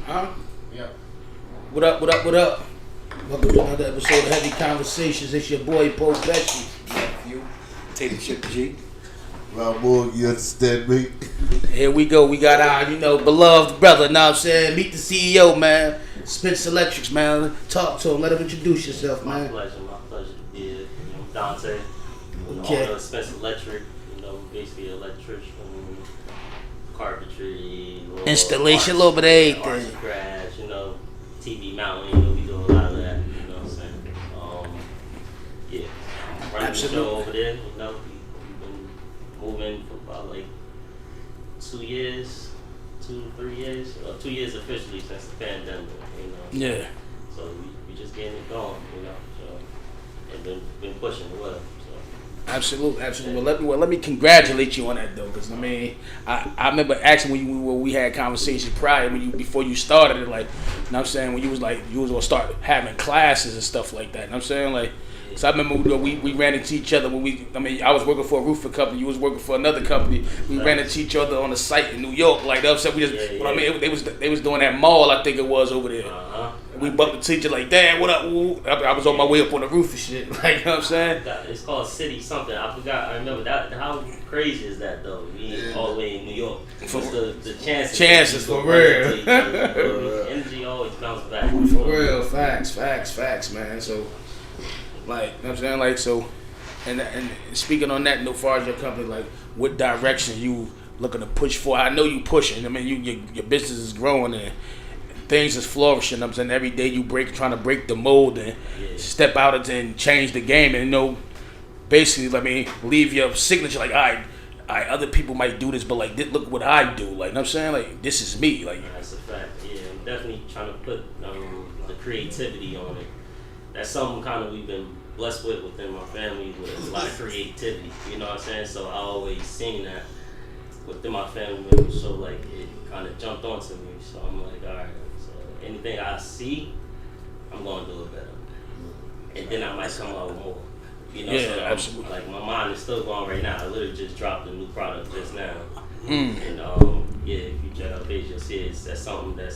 Huh? Yep. What up, what up, what up? Welcome to another episode of Heavy Conversations. It's your boy, Poe Pesci. You take the shit, G. Ramon, you understand me? Here we go. We got our, beloved brother. Now I'm saying, meet the CEO, man. SpenceElectric, man. Talk to him. Let him introduce yourself, man. My pleasure. Yeah, I'm Dante. Okay. Owner of SpenceElectric. Basically electrician, carpentry, Installation, a little bit of everything. arts and crafts, TV mounting. We do a lot of that. You know what I'm saying? Yeah. I'm running Absolutely. the show over there. We've been moving for about like 2 years, 2 to 3 years, 2 years officially since the pandemic. Yeah. So we just getting it going. So and been pushing the web. Absolutely. Well, let me congratulate you on that though, because I remember asking when we had conversations prior before you started it, like, what I'm saying, when you was gonna start having classes and stuff like that. I'm saying, like, because I remember we ran into each other when I was working for a roofing company, you was working for another company. We ran into each other on a site in New York, like that. So we just, they was doing that mall, I think it was over there. We bumped into each other like, damn, what up? Ooh. I was on my way up on the roof and shit. Like, you know what I'm saying? It's called City something. I forgot. I remember that. How crazy is that though? We all the way in New York. What's the chances? Chances for real. Energy always bounces back. For real, facts, man. So, like, you know what I'm saying? Like, so, and speaking on that, as far as your company, like, what direction you looking to push for? I know you pushing. I mean, your business is growing and things is flourishing. I'm saying every day you trying to break the mold and step out and change the game, and basically, leave your signature. Like, all right, other people might do this, but like, look what I do. Like, you know what I'm saying, like, this is me. Like, that's a fact. Yeah, I'm definitely trying to put the creativity on it. That's something kind of we've been blessed with within my family, with a lot of creativity. You know what I'm saying? So I always seen that within my family members. So like, it kind of jumped onto me. So I'm like, all right. Anything I see, I'm gonna do it better, and then I might come out with more. So absolutely. Like, my mind is still going right now. I literally just dropped a new product just now, and if you check out the page, you'll see that's something that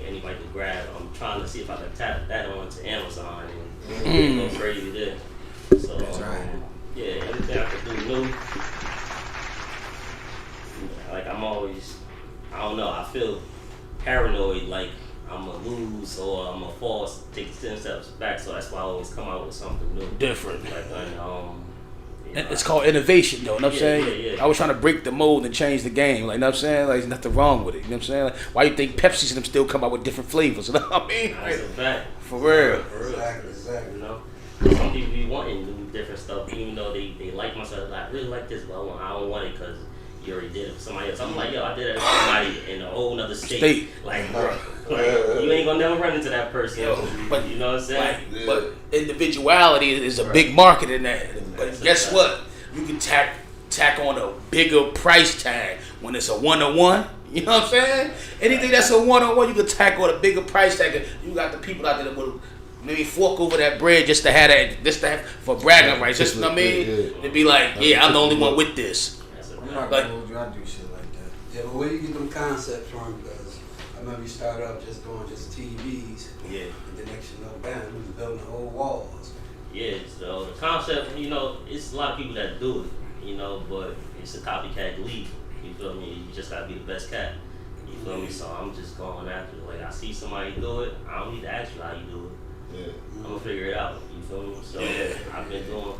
anybody could grab. I'm trying to see if I can tap that onto Amazon and go crazy there. So That's right. Everything I could do new. Like, I'm always, I don't know. I feel paranoid, like I'm gonna lose or I'm gonna fall, take 10 steps back. So that's why I always come out with something new, different. Like, it's called innovation, though. You know what I'm saying? Yeah. I was trying to break the mold and change the game. Like, you know what I'm saying? Like, there's nothing wrong with it. You know what I'm saying? Like, why you think Pepsi's and them still come out with different flavors? You know what I mean? That's a fact. For real. Exactly. Some people be wanting to do different stuff, even though they like myself. Like, I really like this, but I don't want it because you already did it for somebody else. I'm like, yo, I did it for somebody in a whole other state. Like, bro, you ain't gonna never run into that person. But you know what I'm saying? But individuality is a big market in that. But guess what? You can tack on a bigger price tag when it's a one-on-one. You know what I'm saying? Anything that's a one-on-one, you can tack on a bigger price tag. You got the people out there that will maybe fork over that bread just to have for bragging rights. Just, you know what I mean? To be like, yeah, I'm the only one with this. I'm not gonna hold you. I do shit like that. Yeah, but where you get them concepts from? Because I remember you started up just doing just TVs. Yeah. And the next you know, bam, we was building the whole walls. Yeah, so the concept, it's a lot of people that do it, but it's a copycat league. You feel me? You just gotta be the best cat. You feel me? So I'm just going after it. Like, I see somebody do it, I don't need to ask you how you do it. Yeah. I'm gonna figure it out. You feel me? So I've been doing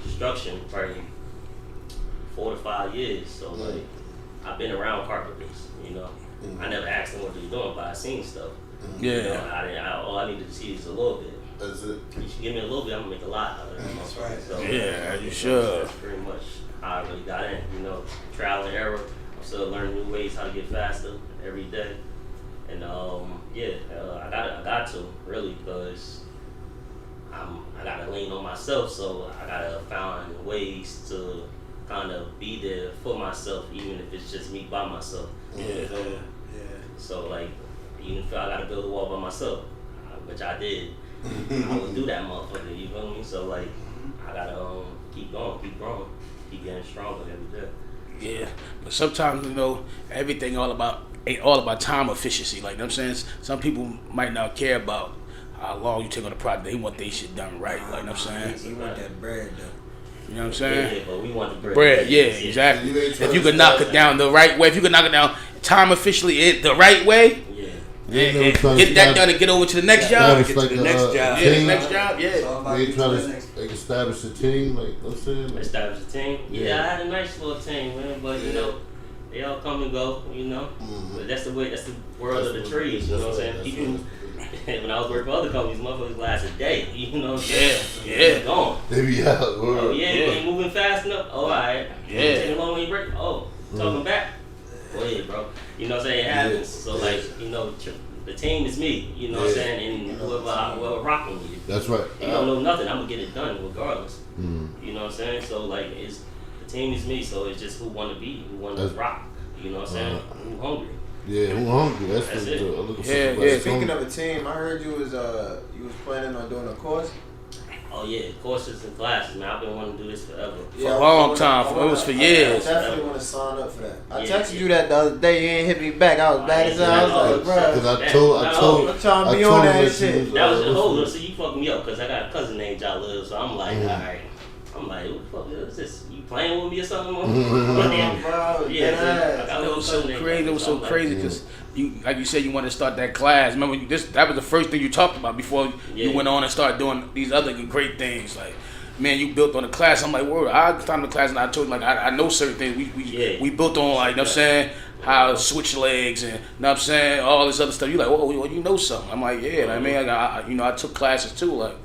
construction for 4 to 5 years. So like, I've been around carpenters. I never asked them what they were doing, but I seen stuff. All I needed to see is a little bit. That's it. You should give me a little bit, I'm gonna make a lot out of it. That's right. So, You should. That's pretty much how I really got in. Trial and error. I'm still learning new ways how to get faster every day. And I got to really, because I gotta lean on myself. So I gotta find ways to kind of be there for myself, even if it's just me by myself. Yeah. So like, even if I gotta build a wall by myself, which I did, I would do that motherfucker. You feel me? So like, I gotta keep going, keep growing, keep getting stronger every day. Yeah, but sometimes everything all about ain't all about time efficiency. Like, you know what I'm saying? Some people might not care about how long you take on the project. They want their shit done right. Like, you know what I'm saying? You want that bread though. You know what I'm saying? Yeah, but we want the bread. Bread, yeah, exactly. If you could knock it down the right way, if you could knock it down time efficiently the right way, and get that done and get over to the next job. Get to the next job. Yeah, the next job, yeah. They try to establish a team, like, what I'm saying? Like, Establish a team? Yeah, I had a nice little team, man, but you know, they all come and go, you know. But that's the way, that's the world of the trees, you know what I'm saying? People, when I was working for other companies, motherfuckers last a day, you know what I'm saying? Yeah. Gone. they be out. Oh, yeah, you ain't moving fast enough? Oh, alright. Yeah. Taking long when you break? Oh, talking back? Go ahead, bro. You know what I'm saying? It happens. So, like, you know, the team is me, you know what I'm saying? And whoever rocking with you. That's right. You don't know nothing. I'm going to get it done regardless. You know what I'm saying? So, like, the team is me, so it's just who want to be, who want to rock. You know what I'm saying? Who hungry. Yeah, who hungry? That's it. Yeah. Speaking of a team, I heard you was planning on doing a course. Oh yeah, courses and classes, man. I've been wanting to do this forever. For a long time. It was for years. I definitely want to sign up for that. I texted you that the other day. You ain't hit me back. I was bad as hell. I was like, bro. Because I told I'm trying to be on that shit. That was hold on. So you fucked me up because I got a cousin named Jalil. So I'm like, all right. I'm like, what the fuck is this? You playing with me or something? Yeah, it was so crazy. It was so crazy because you, like you said, you wanted to start that class. Remember, that was the first thing you talked about before you went on and started doing these other great things. Like, man, you built on the class. I'm like, word. I started the class and I told you, like, I know certain things. We built on, like, you know what I'm saying, how to switch legs and, you know what I'm saying, all this other stuff. You like, well, you know something. I'm like, yeah. I mean, I took classes too, like.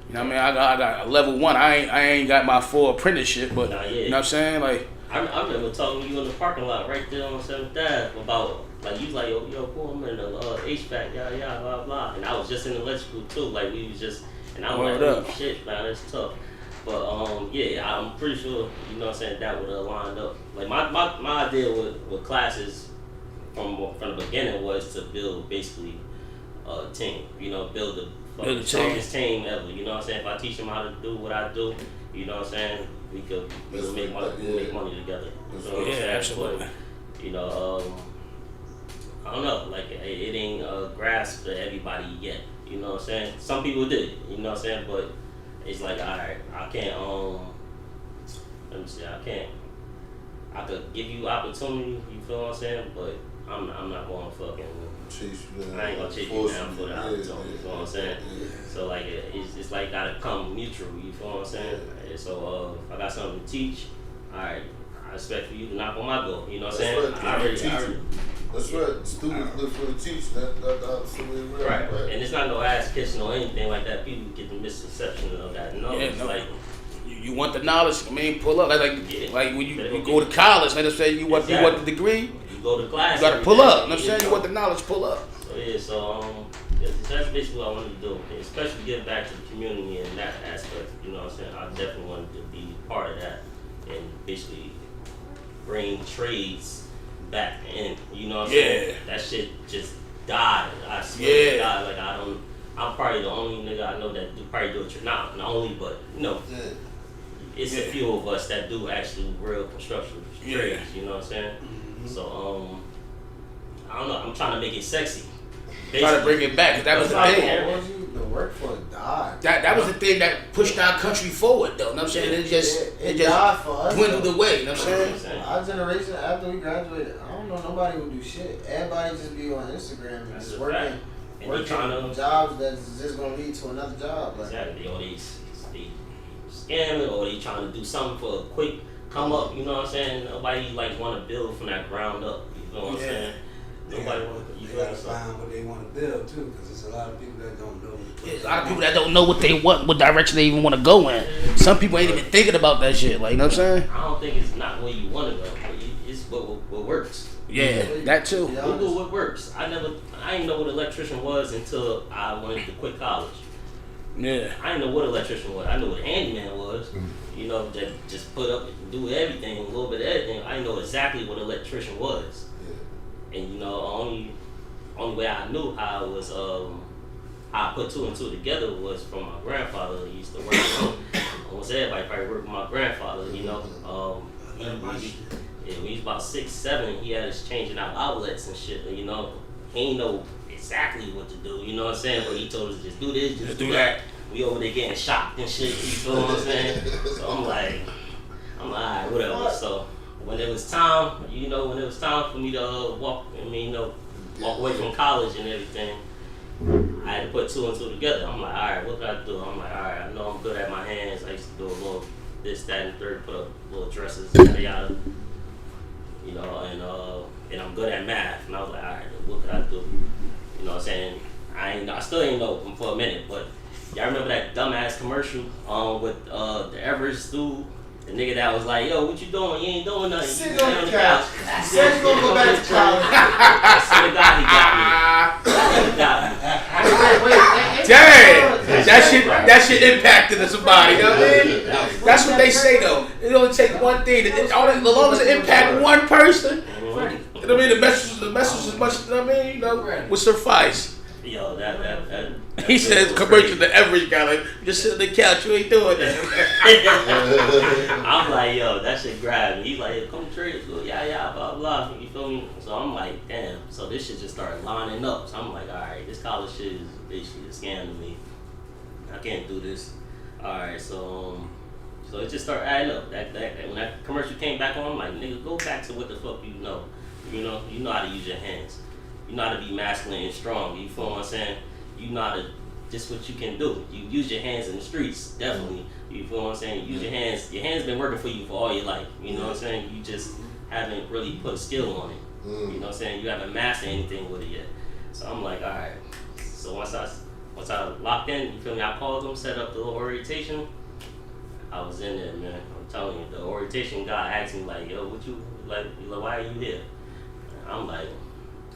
You know what I mean? I got a level 1. I ain't got my full apprenticeship, but you know what I'm saying? Like, I remember talking to you in the parking lot right there on 7th Ave about, like, you was like, yo, boy, I'm in the HVAC, blah, blah. And I was just in electrical too. Like, we was just, and I was like, oh, shit, man, that's tough. But, yeah, I'm pretty sure, you know what I'm saying, that would have lined up. Like, my idea with classes from the beginning was to build basically a team, you know, build the strongest team ever, you know what I'm saying? If I teach them how to do what I do, you know what I'm saying, we could make money together. You know what I'm saying? Absolutely. But, you know, I don't know, like it ain't grasped to everybody yet. You know what I'm saying? Some people did, you know what I'm saying? But it's like, alright, I can't let me see, I could give you opportunity, you feel what I'm saying? But I'm not going to fucking I ain't gonna chase you down for the opportunity, you feel what I'm saying? So like it's like gotta come mutual, you feel what I'm saying? And so if I got something to teach, alright, I expect for you to knock on my door, you know what I'm saying? That's right. Students live for the teach. That's absolutely right. And it's not no ass kissing or anything like that. People get the misconception of that. No, it's like you want the knowledge. I mean, pull up like when you go to college. Let us say you want the degree. Go to class. You gotta pull up. You know what I'm saying? You want the knowledge, pull up. So yeah, that's basically what I wanted to do, especially give back to the community in that aspect. You know what I'm saying? I definitely wanted to be part of that and basically bring trades back in. You know what I'm saying? That shit just died. I swear it died. Like I'm probably the only nigga I know that probably do it. Not the only, but you know, it's a few of us that do actually real construction trades. You know what I'm saying? So, I don't know. I'm trying to make it sexy. Basically. Try to bring it back. That was the thing. The workforce died. That was the thing that pushed our country forward, though. You know what I'm saying? It just died for us. Dwindled away. You know what I'm saying? Our generation, after we graduated, I don't know, nobody would do shit. Everybody just be on Instagram and just working jobs that's just gonna lead to another job. Like. Exactly. Or they scamming, or they trying to do something for a quick come up, you know what I'm saying? Nobody like want to build from that ground up, you know what I'm saying? Nobody want to. You gotta find what they want to build too, because there's a lot of people that don't know. There's a lot of people that don't know what they want, what direction they even want to go in. Some people ain't even thinking about that shit. Like, you know what I'm saying? I don't think it's not where you want to go. It's what works. Yeah, that too. Google what works. I didn't know what electrician was until I went to quit college. Yeah. I didn't know what electrician was. I knew what handyman was. You know, that just put up and do everything, a little bit of everything. I didn't know exactly what electrician was. And you know, only way I knew how it was how I put two and two together was from my grandfather. He used to work almost everybody probably worked with my grandfather, you know. Yeah, when he was about 6, 7, he had us changing out outlets and shit. You know, he ain't know exactly what to do. You know what I'm saying? But he told us just do this, just do that. We over there getting shocked and shit. You feel what I'm saying? So I'm like, alright, whatever. So when it was time, when it was time for me to walk away from college and everything, I had to put 2 and 2 together. I'm like, alright, what can I do? I'm like, alright, I know I'm good at my hands. I used to do a little this, that, and third, put up little dresses, yada, and I'm good at math. And I was like, alright, what can I do? You know what I'm saying? I still ain't know for a minute, but y'all remember that dumbass commercial with the Everest dude? The nigga that was like, yo, what you doing? You ain't doing nothing. Sit on the couch. He said he gonna go back to college. I swear to God, he got me. Wait. Dang! That shit impacted somebody, you know what I mean? That's what they say though. It only take one thing. As long as it impact one person, you know what I mean? The message as much, you know what I mean? Will suffice. Yo, that he says commercial to every guy, like, just sit on the couch, you ain't doing that. I'm like, yo, that shit grabbed me. He's like, yo, come trade, yeah, blah, blah. You feel me? So I'm like, damn. So this shit just started lining up. So I'm like, all right, this college shit is basically a scam to me. I can't do this. All right, so it just started adding up. That when that commercial came back on, I'm like, nigga, go back to what the fuck you know. You know how to use your hands. You know how to be masculine and strong. You feel what I'm saying? You know how to, just what you can do. You use your hands in the streets, definitely. You feel what I'm saying? Use your hands. Your hands been working for you for all your life. You know what I'm saying? You just haven't really put a skill on it. You know what I'm saying? You haven't mastered anything with it yet. So I'm like, all right. So once I locked in, you feel me? I called them, set up the little orientation. I was in there, man. I'm telling you, the orientation guy asked me like, yo, why are you here? I'm like,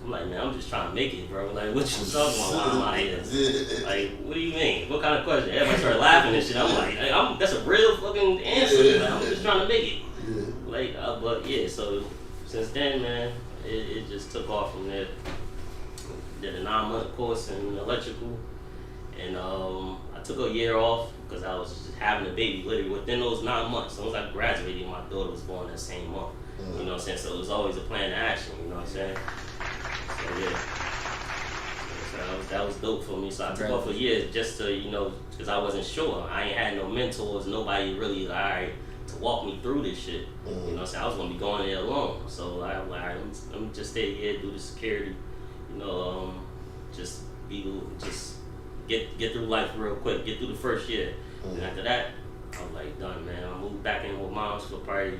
man, I'm just trying to make it, bro. Like, what you talking about? Why am I here? Like, what do you mean? What kind of question? Everybody started laughing and shit. I'm like, that's a real fucking answer. Man. I'm just trying to make it. Like, but yeah, so since then, man, it just took off from there. Did a 9-month course in electrical, and I took a year off because I was just having a baby literally within those 9 months. So once I graduated, my daughter was born that same month. You know what I'm saying? So it was always a plan of action, you know what I'm saying? So yeah. So that was dope for me. So I took off a year just to, because I wasn't sure. I ain't had no mentors, nobody really, to walk me through this shit. You know what I'm saying? I was going to be going there alone. So I was like, all right, let me just stay here, do the security, just get through life real quick, get through the first year. And after that, I was like, done, man. I moved back in with moms for probably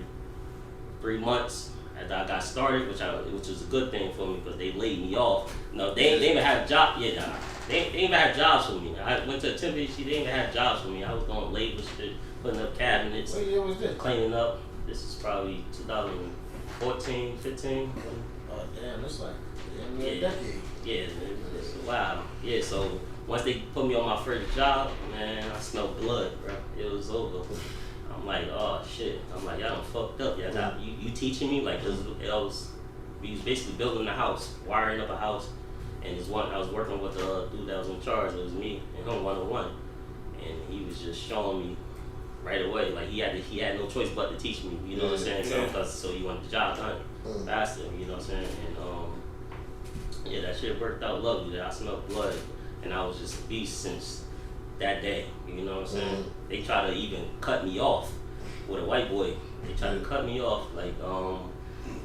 3 months after I got started, which was a good thing for me because they laid me off. No, they didn't even have jobs yet. They didn't even have jobs for me. I went to a temp agency, they didn't even have jobs for me. I was doing labor shit, putting up cabinets, What year was this? cleaning up. This is probably 2014, 15. Oh damn, that's like a decade. Yeah, it's wow. Yeah, so once they put me on my first job, man, I smelled blood, bro. It was over. I'm like, oh shit. I'm like, y'all done fucked up. You teaching me? Like, we was basically building a house, wiring up a house, and I was working with the dude that was in charge. It was me and him 1-on-1, and he was just showing me right away. Like he had no choice but to teach me. You know what I'm saying? So he wanted the job done faster. You know what I'm saying? And yeah, that shit worked out lovely. I smelled blood, and I was just a beast since that day. You know what I'm saying? They try to even cut me off with a white boy. They tried to cut me off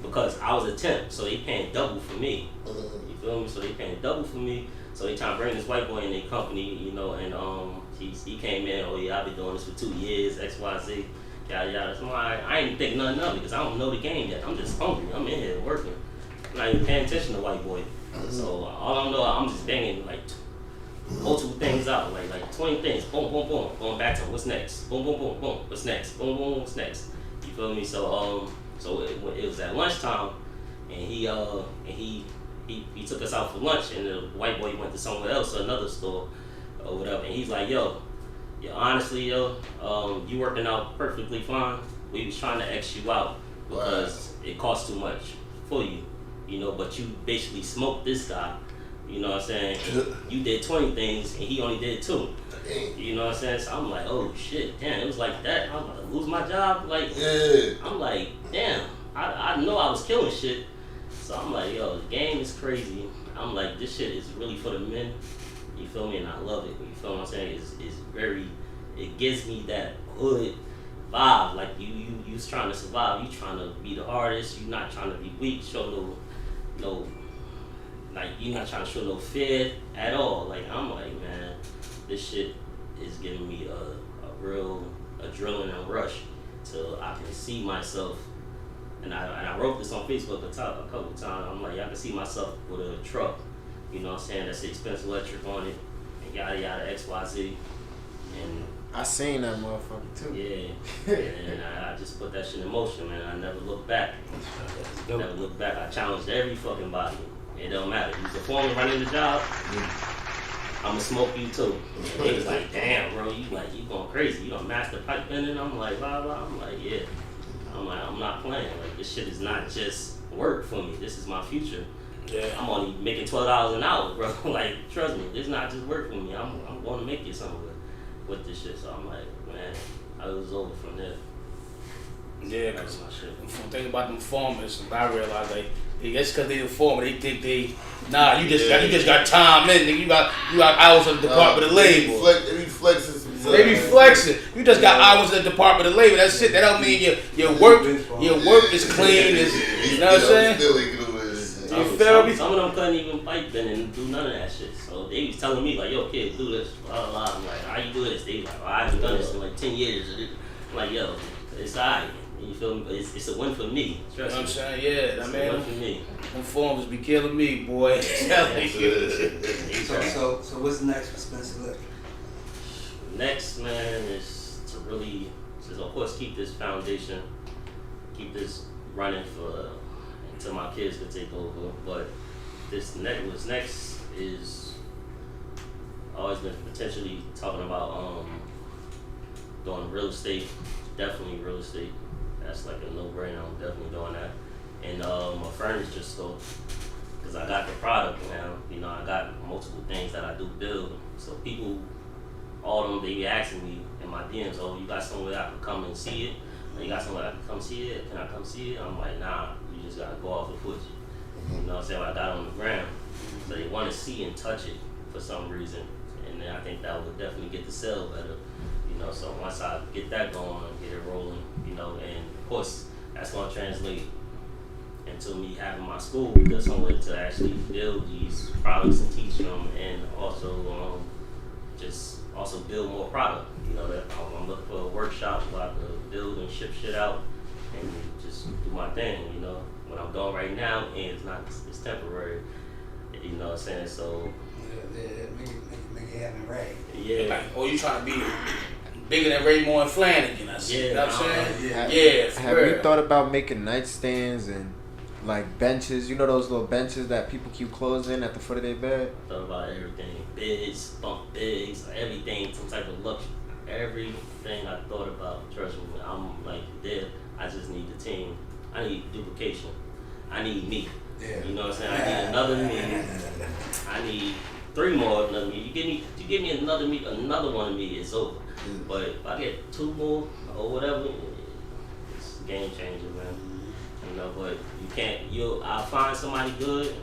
because I was a temp, so they paying double for me. You feel me? So they paying double for me. So they trying to bring this white boy in their company, and he came in. Oh yeah, I've been doing this for 2 years. X, Y, Z, yada yada. So I ain't think nothing of it because I don't know the game yet. I'm just hungry. I'm in here working. I'm not even paying attention to white boy. So all I know, I'm just banging like multiple things out, like 20 things. Boom, boom, boom. Going back to what's next. Boom, boom, boom, boom. What's next? Boom, boom, what's next? You feel me? So it was at lunchtime, and he took us out for lunch, and the white boy went to somewhere else, another store, or whatever. And he's like, yo, honestly, you working out perfectly fine. We was trying to X you out because it costs too much for you, but you basically smoked this guy. You know what I'm saying? You did 20 things and he only did 2. You know what I'm saying? So I'm like, oh shit, damn, it was like that. I'm about to lose my job. Like, I'm like, damn. I know I was killing shit. So I'm like, yo, the game is crazy. I'm like, this shit is really for the men. You feel me? And I love it. You feel what I'm saying? It's very, it gives me that hood vibe. Like you's trying to survive. You trying to be the hardest. You not trying to be weak. Show no, like you not trying to show no fear at all. Like I'm like, man, this shit is giving me a real adrenaline rush till I can see myself. And I wrote this on Facebook a couple of times. I'm like, I can see myself with a truck, you know what I'm saying, that say SpenceElectric on it, and yada yada XYZ. And I seen that motherfucker too. Yeah. And I just put that shit in motion, man. I never looked back. Never looked back. I challenged every fucking body. It don't matter. You's a foreman running the job. I'ma smoke you too. And they was like, damn, bro, you going crazy. You don't master pipe bending. I'm like, blah blah. I'm like, yeah. I'm like, I'm not playing. Like, this shit is not just work for me. This is my future. Yeah. I'm only making $12 an hour, bro. Like, trust me, this is not just work for me. I'm going to make it something with this shit. So I'm like, man, I was over from there. Yeah, because the thing about them farmers, I realized, like, that's because they the foreman. They think you just got time in. Nigga. You got hours in the Department of Labor. They be flexing. They be flexing. You just got hours in the Department of Labor. That's it. That don't mean your work is clean. You know what I'm saying? You feel me? Some of them couldn't even pipe bend and do none of that shit. So they was telling me like, yo, kid, do this. Blah, blah, blah. I'm like, how you do this? They like, I haven't done this in like 10 years. I'm like, yo, it's alright. You feel me? It's a win for me. Trust you know what I'm saying? Yeah, it's a win for me. Them forms be killing me, boy. So what's next for SpenceElectric? Next, man, is to really, of course, keep this foundation, keep this running until my kids can take over. But what's next is always been potentially talking about doing real estate, definitely real estate. That's like a no-brainer. I'm definitely doing that. And my furniture store, because I got the product now. You know, I got multiple things that I do build. So people, all of them, they be asking me in my DMs, oh, you got somewhere I can come and see it? You got somewhere I can come see it? Can I come see it? I'm like, nah, you just gotta go off the footage. You know what I'm saying? What I got on the ground. So they want to see and touch it for some reason. And then I think that would definitely get the sale better. You know, so once I get that going, get it rolling, you know, and of course that's gonna translate into me having my school, because somewhere to actually build these products and teach them, and also also build more product. You know, that I'm looking for a workshop where I can build and ship shit out and just do my thing. You know, what I'm doing right now, and it's temporary. You know what I'm saying? So make it happen right. Yeah. Like, oh, you trying to be bigger than Raymore and Flanagan? I see. Yeah, You know what I'm saying? Yeah. Have you thought about making nightstands and like benches? You know those little benches that people keep clothes in at the foot of their bed? Thought about everything. Beds, bunk beds, everything, some type of luxury. Everything I thought about, trust me, I'm like there. I just need the team. I need duplication. I need me. Yeah. You know what I'm saying? I need another me. I need 3 more of me. You give me another one of me, it's over. But if I get 2 more or whatever, it's a game changer, man. You know, but you can't. I'll find somebody good.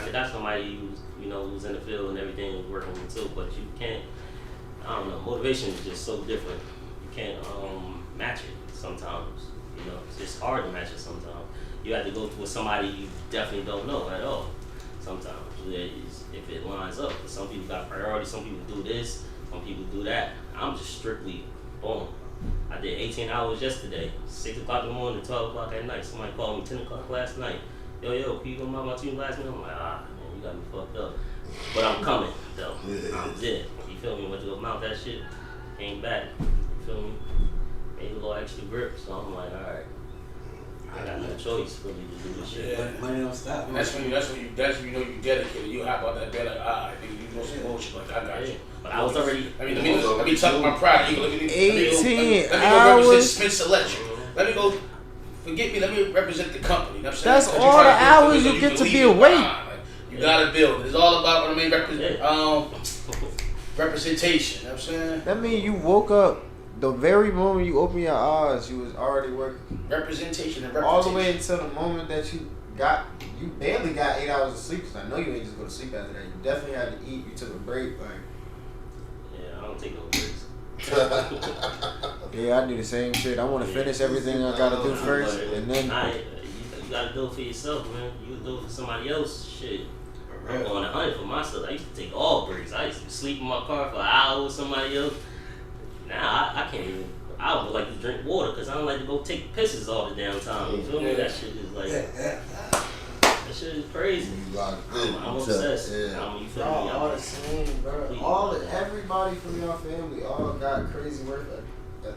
I got somebody who's in the field and everything is working with too. But you can't. I don't know. Motivation is just so different. You can't match it sometimes. You know, it's just hard to match it sometimes. You have to go with somebody you definitely don't know at all. Sometimes, if it lines up. Some people got priorities. Some people do this. Some people do that. I'm just strictly boom. I did 18 hours yesterday, 6 o'clock in the morning to 12 o'clock at night. Somebody called me 10 o'clock last night. Yo, can you come out my team last night? I'm like, man, you got me fucked up. But I'm coming, though. I'm dead. You feel me? Went to go mount that shit, came back. You feel me? Made a little extra grip, so I'm like, alright. I got no choice really to do this shit. Yeah. Money don't stop. That's when you know you dedicated. You hop out that bed like, alright, nigga, you know some bullshit. Like, I got you. But I was already. Let me talk my pride. 18 let me go hours. represent SpenceElectric. Let me go. Forget me. Let me represent the company. You know what I'm saying? That's all the hours you get to be awake. Like, you gotta build. It's all about what I mean. Representation. You know what I'm saying? That means you woke up the very moment you open your eyes, you was already working. Representation and All the way until the moment that you barely got 8 hours of sleep. Cause I know you ain't just go to sleep after that. You definitely had to eat. You took a break, like. Yeah, I don't take no breaks. Yeah, I do the same shit. I want to finish everything I gotta do first, and then. You gotta do it for yourself, man. You do it for somebody else, shit. I'm going 100 for myself. I used to take all breaks. I used to sleep in my car for an hour with somebody else. Now I can't even. I would like to drink water because I don't like to go take pisses all the damn time. You feel me? That shit is like. That shit is crazy. I'm obsessed. You feel me? Y'all all the same, bro. Everybody from your family all got crazy work ethic.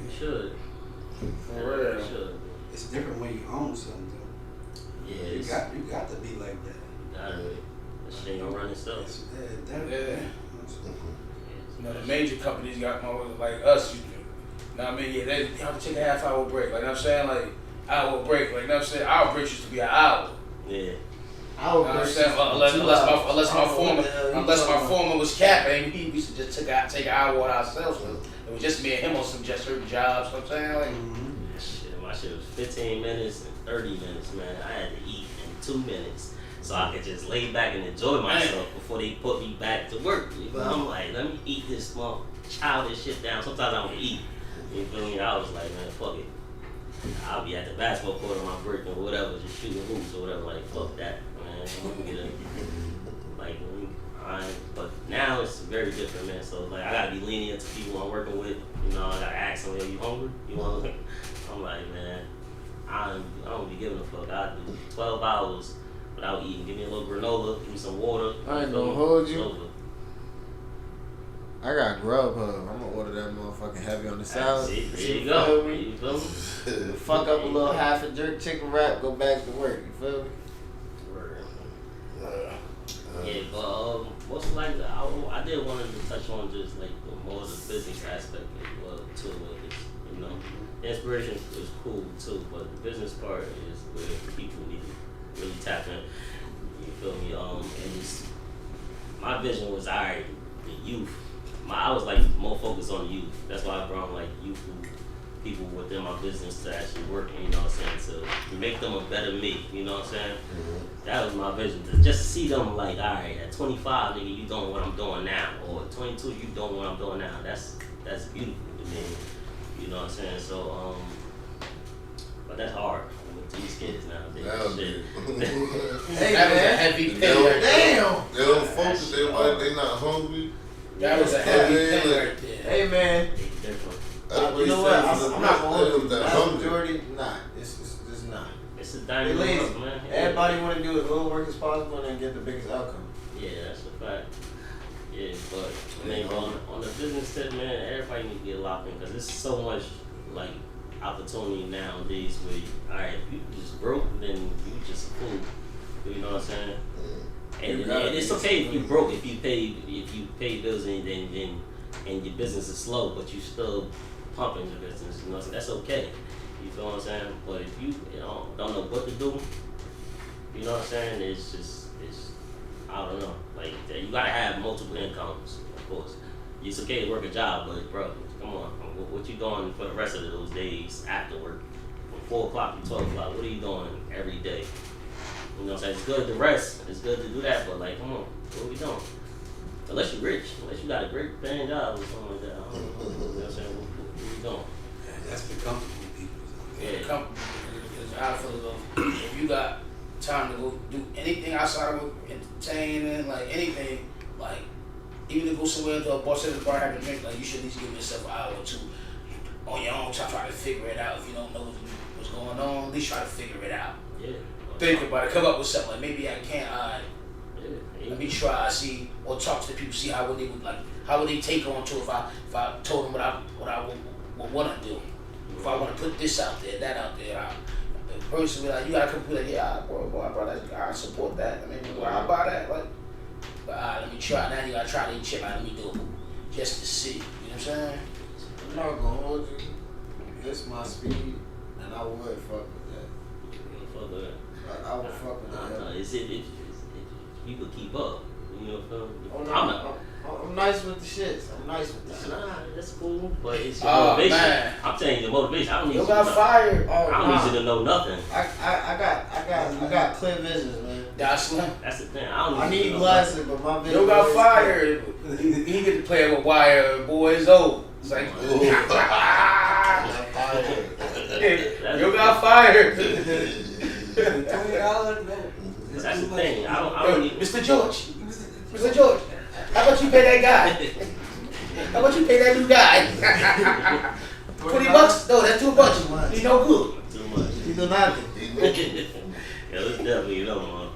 You should. For real. You should. It's different when you own something, though. Yeah, You got to be like that. That shit ain't gonna run itself. Yeah. You know, the major companies got more like us. You know what I mean? Yeah, they have to take a half-hour break. Like, you know what I'm saying? Like, hour break. Like, you know what I'm saying? Our breaks used to be an hour. Yeah. You know what I'm saying? Unless my foreman was capping, we used to just take an hour on ourselves. It was just me and him on some just certain jobs. You know what I'm saying? Like, Shit, my shit was 15 minutes and 30 minutes, man. I had to eat in 2 minutes so I could just lay back and enjoy myself before they put me back to work. You know? I'm like, let me eat this small childish shit down. Sometimes I want to eat. You feel me? I was like, man, fuck it. I'll be at the basketball court on my break or whatever, just shooting hoops or whatever. Like, fuck that, man. Let me get but now it's very different, man. So like, I gotta be lenient to people I'm working with. You know, I gotta ask them, "Are you hungry? You want?" I'm like, man, I don't be giving a fuck. I do 12 hours without eating. Give me a little granola, give me some water. I ain't gonna hold you. I got Grubhub. I'm gonna order that motherfucking heavy on the salad. There you go. You feel me? Fuck up a little half a jerk chicken wrap, go back to work. You feel me? Yeah, but what's like, I did want to touch on just like more of the business aspect as well too. You know, inspiration is cool too, but the business part is where people need to really tap in. You feel me? And it's, my vision was alright, the youth. I was like more focused on the youth. That's why I brought like youthful people within my business to actually work, you know what I'm saying, to make them a better me, you know what I'm saying? Mm-hmm. That was my vision, to just see them like, all right, at 25, nigga, you doing what I'm doing now, or at 22, you doing what I'm doing now. That's beautiful to me, you know what I'm saying? So, but that's hard with these kids nowadays. Hey, that was a heavy thing. Damn! They don't focus, they not hungry. That was a heavy thing right there. Hey, man. You know what? I'm not gonna hold you. That's majority, nah. It's not. It's a dynamic, man. Everybody want to do as little work as possible and then get the biggest outcome. Yeah, that's a fact. Yeah, but I mean, on the business tip, man, everybody needs to get locked in because there's so much like opportunity nowadays where, all right, if you just broke, then you just a fool. You know what I'm saying? And it's okay if you broke, if you pay bills and your business is slow, but you still pumping your business. You know, so that's okay. You feel what I'm saying? But if you don't know what to do, you know what I'm saying? It's I don't know. Like, you gotta have multiple incomes, of course. It's okay to work a job, but bro, come on, what you doing for the rest of those days after work? From 4 o'clock to 12 o'clock, what are you doing every day? You know what I'm saying? It's good to rest, it's good to do that, but like, come on, what are we doing? Unless you're rich, unless you got a great paying job or something like that. I don't know. You know what I'm saying? What are you doing? That's the comfortable people. Yeah, comfortable. Because I feel as if you got time to go do anything outside of entertaining, like anything, like even to go somewhere to a bar, sit at the bar, have a drink, like you should at least give yourself an hour or two on your own, try to figure it out. If you don't know what's going on, at least try to figure it out. Yeah. Think about it, come up with something, like maybe I can't, let me try, see, or talk to the people, see how would they take on to if I told them what I would want to do. If I want to put this out there, that out there, the person be like, you gotta come be like, yeah, bro, I support that. I mean, I buy that, like, but let me try. Now you gotta try to chip out. Let me do it, just to see. You know what I'm saying? I'm not gonna hold you. It's my speed, and I would fuck with that. Fuck with that. I would fuck with that. No, if people keep up, you know what I'm saying? I'm nice with the shits. I'm nice with the shit. that's cool, but it's your motivation. Man. I'm telling you, the motivation. I don't need You you got to know. fired. Oh, I don't need you to know nothing. I got clear vision, man. That's slim. That's the thing. I don't I need you need to know glasses, but my vision. You got is fired. He get to play with wire. Boy, it's old. It's like, you got fired. $20, That's the thing. I don't need. Mr. George. Mr. George. How about you pay that guy? How about you pay that new guy? $20? No, that's too much. You no good. Too much. You do nothing. Yeah, it's definitely motherfuckers.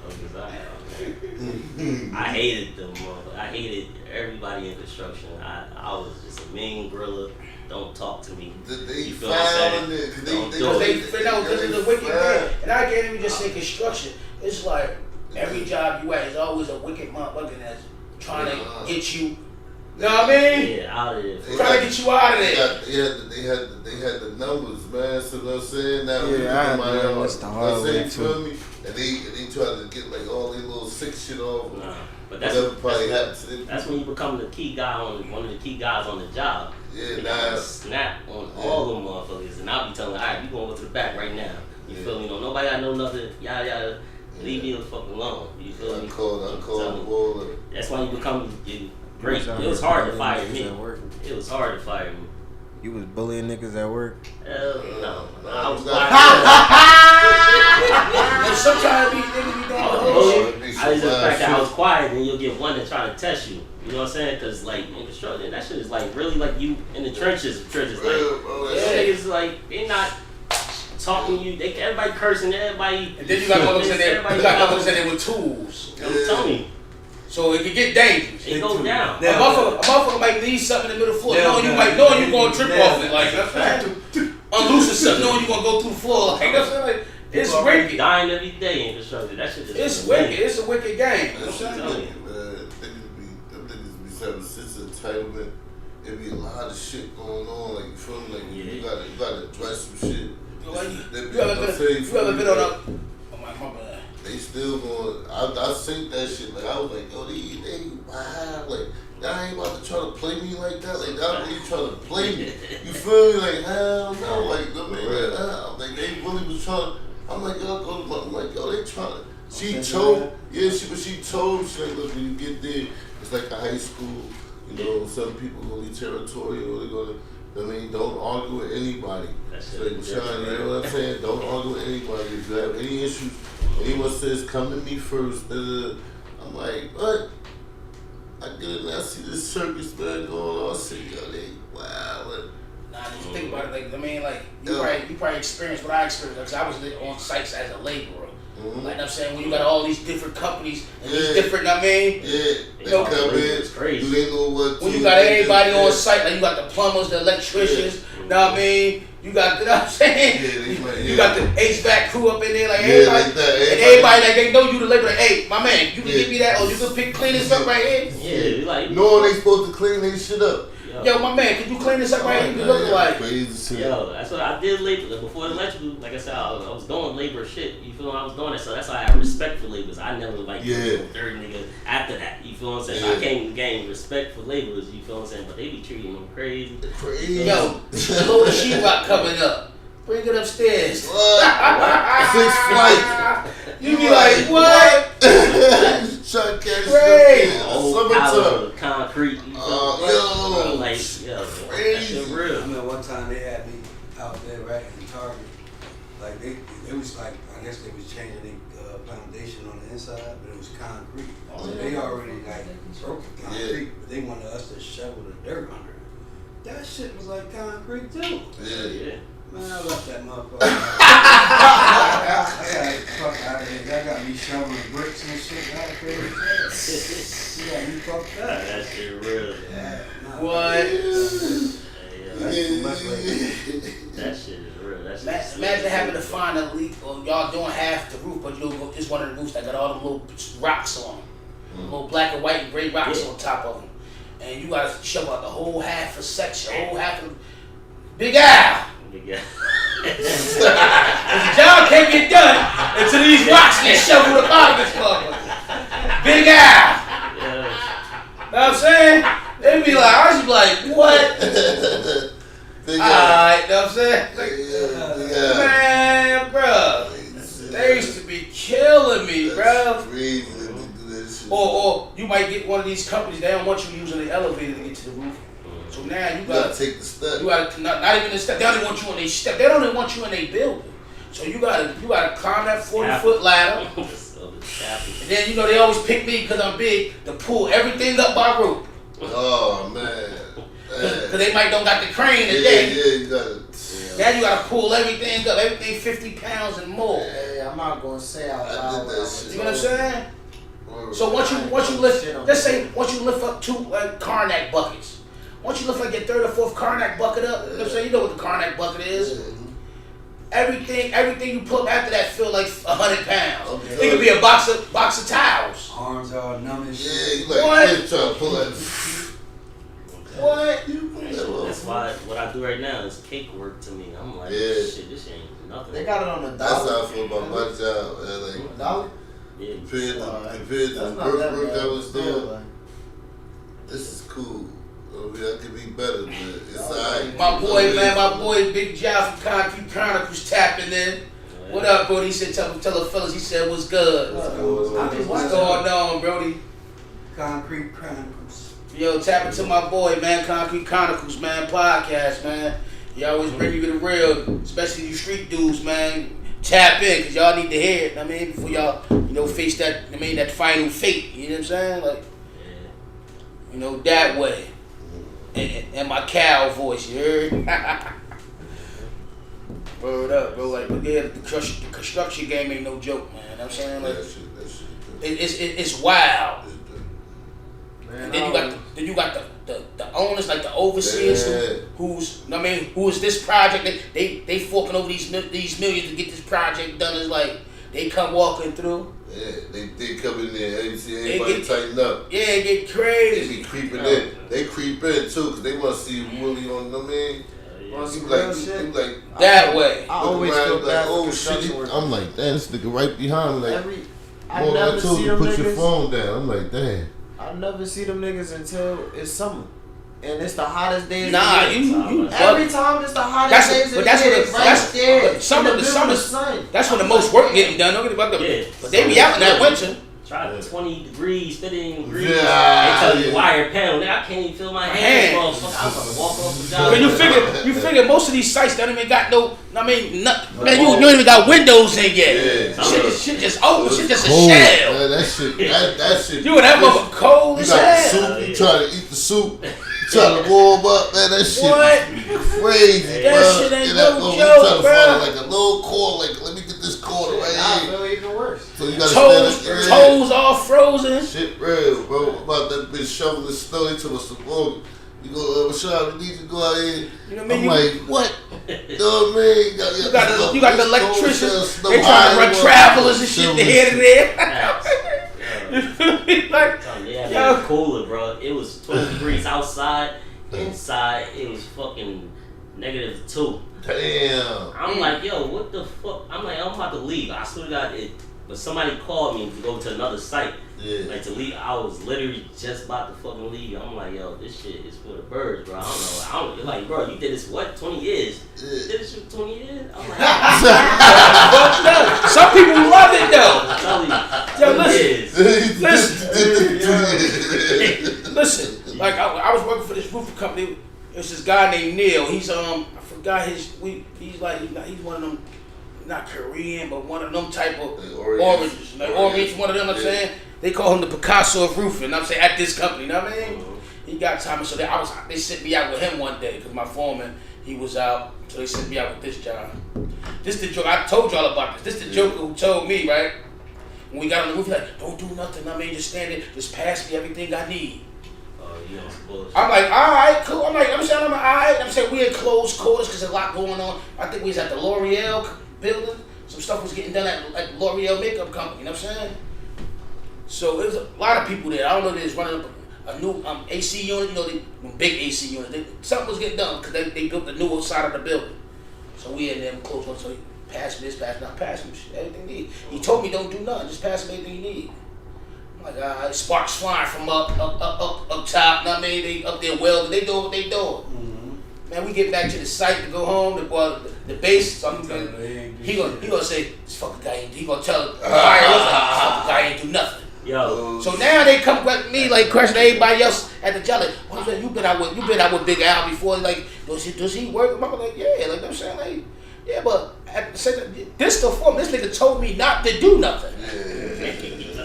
I hated them motherfuckers. I hated everybody in construction. I was just a mean gorilla. Don't talk to me. They You feel what I'm saying? found it. Because it's a wicked thing. And I can't even just say construction. It's like every job you at is always a wicked motherfucker that's trying to get you. You know what I mean? Yeah, out of there. Trying to get you out of there. They had the numbers, man. So you know what I'm saying? Now Yeah, I had to that's the hard way too. And they try to get like all these little sick shit off. Nah, but that's when you become the key guy one of the key guys on the job. Yeah, they gotta snap on all them motherfuckers, and I'll be telling, all right, you gonna go to the back right now. You feel me? Nobody I know nothing. Yada. Leave me the fuck alone. You feel me? I called the ball. That's why you become great. It was hard to fire me. It was hard to fire me. You was bullying niggas at work? No. I was quiet. And sometimes these niggas be doing the whole shit. I just the fact that I was quiet, and you'll get one to try to test you. You know what I'm saying? Because like in construction, that shit is like really like you in the trenches. Like niggas like they not talking to you. Everybody cursing. Everybody. And then you got motherfuckers in there. You got motherfuckers in there with tools. I'm telling you. So it can get dangerous. It goes down. A motherfucker might leave something in the middle of the floor, knowing you're gonna trip off it. Like unloosen something, knowing you're gonna go through the floor. Like that's like it's wicked. Dying every day in construction. That shit it's wicked. It's a wicked game. Them niggas be selling sense entitlement. There be a lot of shit going on. Like you feel me? Like you gotta address some shit. You ever been on a? Oh my bad. They still going. I think that shit. Like I was like, yo, they wow. Like y'all ain't about to try to play me like that. Like y'all really trying to play me. You feel me? Like hell no. Like I mean, like they really was trying. I'm like yo, they trying to. She told, she told me, she like, look, when you get there, it's like a high school. You know, some people gonna be territorial. They're gonna. I mean, don't argue with anybody. So, you know what I'm saying? Don't argue with anybody. If you have any issues, anyone says, come to me first. I'm like, what? I get in there, I see this circus man going on. I say, yo, they wow. Nah, just think about it. Like, I mean, like, you probably experienced what I experienced. Because I was on sites as a laborer. Mm-hmm. Like I'm saying, when you got all these different companies and these different, I mean, they come in, it's crazy. Do they know what? When you got everybody on site, like you got the plumbers, the electricians, you know what I mean? You got, you know what I'm saying? You got the HVAC crew up in there, like everybody, like that. And everybody, like they know you the labor. Like, hey, my man, you can give me that, or you can clean this up right here. Yeah, like knowing they supposed to clean their shit up. Yo, my man, can you clean this up right here? You look like crazy shit. Yo, that's what I did labor before the electrical. Like I said, I was doing labor shit. You feel what I was doing that, so that's why I have respect for laborers. I never like dirty nigga after that. You feel what I'm saying? I can't gain respect for laborers. You feel what I'm saying? But they be treating them crazy. Yo, the little sheetrock coming up. Bring it upstairs. What? 6 flights. You be like, what? Great. Summertime. Concrete. Yo. Like, yo, that shit real. I remember one time they had me out there, right, in Target. Like, it was like, I guess they was changing the foundation on the inside, but it was concrete. So they already, like, broke the concrete, but they wanted us to shovel the dirt under it. That shit was like concrete, too. Yeah. Man, I left that motherfucker. That got me shoveling bricks and shit. You got me fucked up. That shit real. Yeah, what? That shit is real. Imagine having to find a leak, or y'all doing half the roof, but it's one of the roofs that got all them little rocks on them. Little black and white and gray rocks on top of them. And you gotta shovel out the whole half a section, Big Al! Yeah. Cause the job can't get done until these rocks get shoveled up out of this motherfucker. Big Al! Yeah. Know what I'm saying? They be like, I was like, what? Alright, know what I'm saying? Yeah. Man, bro. They used to be killing me, bro. Crazy that they do that shit. Or you might get one of these companies, they don't want you using the elevator to get to the roof. So now you gotta take the step. You gotta not even the step. They don't even want you on their step. They don't even want you in their building. So you gotta climb that 40-foot ladder. And then they always pick me because I'm big to pull everything up by rope. Oh man. Because they might don't got the crane today. Yeah, you gotta. Now you gotta pull everything up, everything 50 pounds and more. Hey, I'm not gonna say out loud. You know what I'm saying? So once you lift, let's say once you lift up 2 Karnak buckets. Once you lift like your 3rd or 4th Karnak bucket up, you know what I'm saying? You know what the Karnak bucket is. Everything you pull up after that feel like 100 pounds. Okay. It could be a box of towels. Arms all numb and shit. Yeah, you like trying to pull that. What? That's why what I do right now is cake work to me. I'm like, shit, this ain't nothing. They got it on $1. That's how I feel about my job. Like, $1? Yeah. Compared to the work I was doing, this is cool. I could be better, but it's alright. My boy Big Jow from Concrete Chronicles tapping in. What up, Brody? He said, tell the fellas, he said, what's good? What's going on, Brody? Concrete Chronicles. Yo, tap into my boy, man, Concrete Chronicles, man, podcast, man. He always bring you to the real, especially you street dudes, man. Tap in, because y'all need to hear it, I mean, before y'all, face that, that final fate, you know what I'm saying? Like, that way. And my cow voice, you heard? Word up, bro. Like, but yeah, the construction game ain't no joke, man. You know what I'm saying? Like, it's wild. And then you got the owners, like the overseers, who is this project? They forking over these millions to get this project done. Is like they come walking through. Yeah, they come in there, you see everybody tighten up. Yeah, it get crazy. They be creeping in. They creep in too, because they want to see you really on them in. Like that way. I always feel bad oh shit. I'm like, damn, this nigga right behind me. Like, I never see them put niggas. Your phone down. I'm like, damn. I never see them niggas until it's summer. And it's the hottest days. Nah, you every time it's the hottest days of the year. That's when the most work getting done. Don't get about the, but they be out in that winter. Try 20 degrees, 15 degrees. They tell you wire panel. I can't even feel my hands. I'm gonna walk off the job. But you figure most of these sites don't even got no. You don't even got windows in yet. Shit just open. Shit just a shell. Man, that shit. You and that motherfucker cold as hell. You try to eat the soup. Trying to warm up, man, that shit crazy, that bro. Shit ain't no joke, trying to bro. find like a little cord, like let me get this cord right here. I feel even worse. So you gotta toes all frozen. Shit real, bro. About that bitch shoveling snow. They told us to go. You go, Rashad, we need to go out here. You know what I mean? I'm like, what? You know what I mean? You got the electricians. They trying to run travelers and shit to here to there. Yeah, cooler, bro. It was 12 degrees outside. Inside, it was fucking -2. Damn. I'm like, yo, what the fuck? I'm like, I'm about to leave. I still got it. But somebody called me to go to another site. Yeah. Like to leave. I was literally just about to fucking leave. I'm like, yo, this shit is for the birds, bro. I don't know. Like, bro, you did this, what, 20 years? Yeah. You did this for 20 years? I'm like, some people love it, though. I'm telling you. Listen. Like, I was working for this roofing company. There's this guy named Neil. He's, I forgot he's one of them, not Korean, but one of them type of oranges. Like orange, one of them, I'm saying. They call him the Picasso of roofing, I'm saying, at this company, you know what I mean? He got time, so they sent me out with him one day, because my foreman, he was out, so they sent me out with this job. This the joke, I told y'all about this. This the joker who told me, right? When we got on the roof, like, don't do nothing, I mean, just stand there, just pass me everything I need. I'm like, all right, cool. I'm saying we in closed quarters because there's a lot going on. I think we was at the L'Oreal building. Some stuff was getting done at L'Oreal makeup company. You know what I'm saying? So there's a lot of people there. I don't know. They was running up a new AC unit. You know, big AC unit. Something was getting done because they built the new side of the building. So we in there closed one. So he passed me this, pass me shit, everything you need. He told me don't do nothing. Just pass me everything you need. Like sparks flying from up top, know what I mean? They up there welding, they doing what they doing. man, we get back to the site to go home. The base. So he gonna say this fucking guy ain't. He gonna tell this fucking guy ain't do nothing. Yo. So now they come at me like questioning everybody else at the job. Like, what you been out with Big Al before? Like, does he work? I'm like, yeah. Like I'm saying, like, yeah, but at the same time, this nigga told me not to do nothing.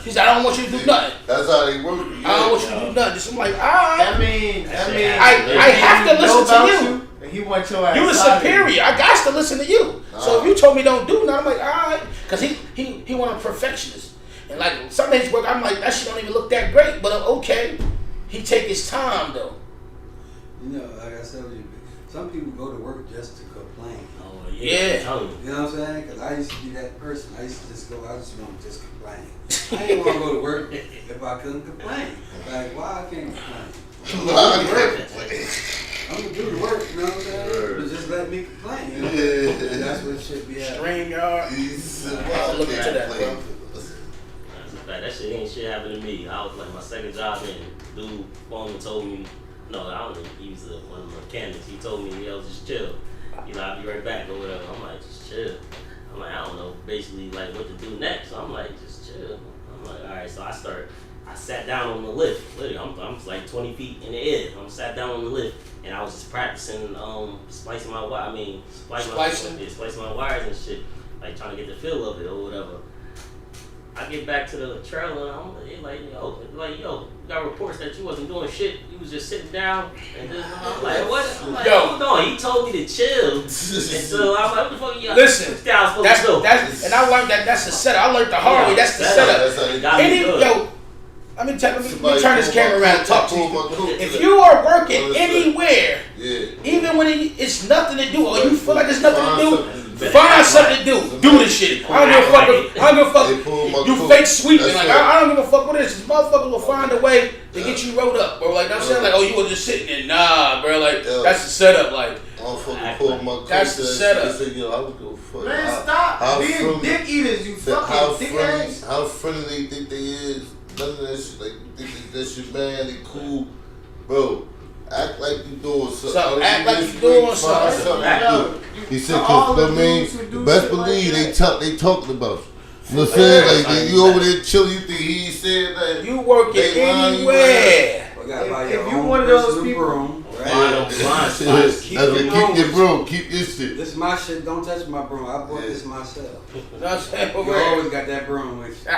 He said, I don't want you to do nothing. That's how they work. I don't want you to do nothing. So I'm like, all right. I mean, I have to listen to you. And he want your ass. You the superior. I got to listen to you. So if you told me don't do nothing, I'm like, all right, because he want a perfectionist. And like some days work, I'm like, that shit don't even look that great, but okay. He take his time though. You know, like I said, some people go to work just to complain. Oh yeah. You know what I'm saying? Because I used to be that person. I used to just go. I just want to just complain. I didn't want to go to work if I couldn't complain. Like, why I can't complain? I'm gonna do the work. You know what I'm saying? But just let me complain. You know? And that's what it should be at. StreamYard. I'll look into that, bro. That shit ain't shit happened to me. I was like my second job in. Dude phone and told me, no, I don't know. He was one of the mechanics. He told me, yo, just chill. You know, I'll be right back or whatever. I'm like, just chill. I'm like, I don't know, basically like what to do next. So I'm like, just chill. I'm like, all right. So I sat down on the lift. Literally, I'm like 20 feet in the air. I'm sat down on the lift and I was just practicing splicing my wire. Splicing my wires and shit. Like trying to get the feel of it or whatever. I get back to the trailer and I'm like, yo, we got reports that you wasn't doing shit. You was just sitting down and then I'm like, what? I'm like, hold on. He told me to chill. And so I'm like, what the fuck you got? Listen, that's and I learned that's the setup. I learned the hard way. That's the setup. Let me turn this camera around and talk to you. If you are working anywhere, even when it's nothing to do, or you feel like there's nothing to do, find something to do. Do this shit. I don't give a fuck. You fake sweeping. Like I don't give a fuck what it is. This motherfucker will find a way to get you rolled up, bro. Like I'm saying, like, oh, you were just sitting there. Nah, bro. Like that's the setup. Like that's the setup. Man, stop being dick eaters. You fucking dickheads. How friendly they think they is. None of that shit, like, that's your man, they cool. Bro, act like you doing something. Act like you doing something. He said, cause, I mean, best believe they talking about you. You know what I'm saying? Like, you over there chilling, you think he said that. You working anywhere. If you one of those people, keep your broom, keep your shit. This is my shit. Don't touch my broom. I bought this myself. You always got that broom with you.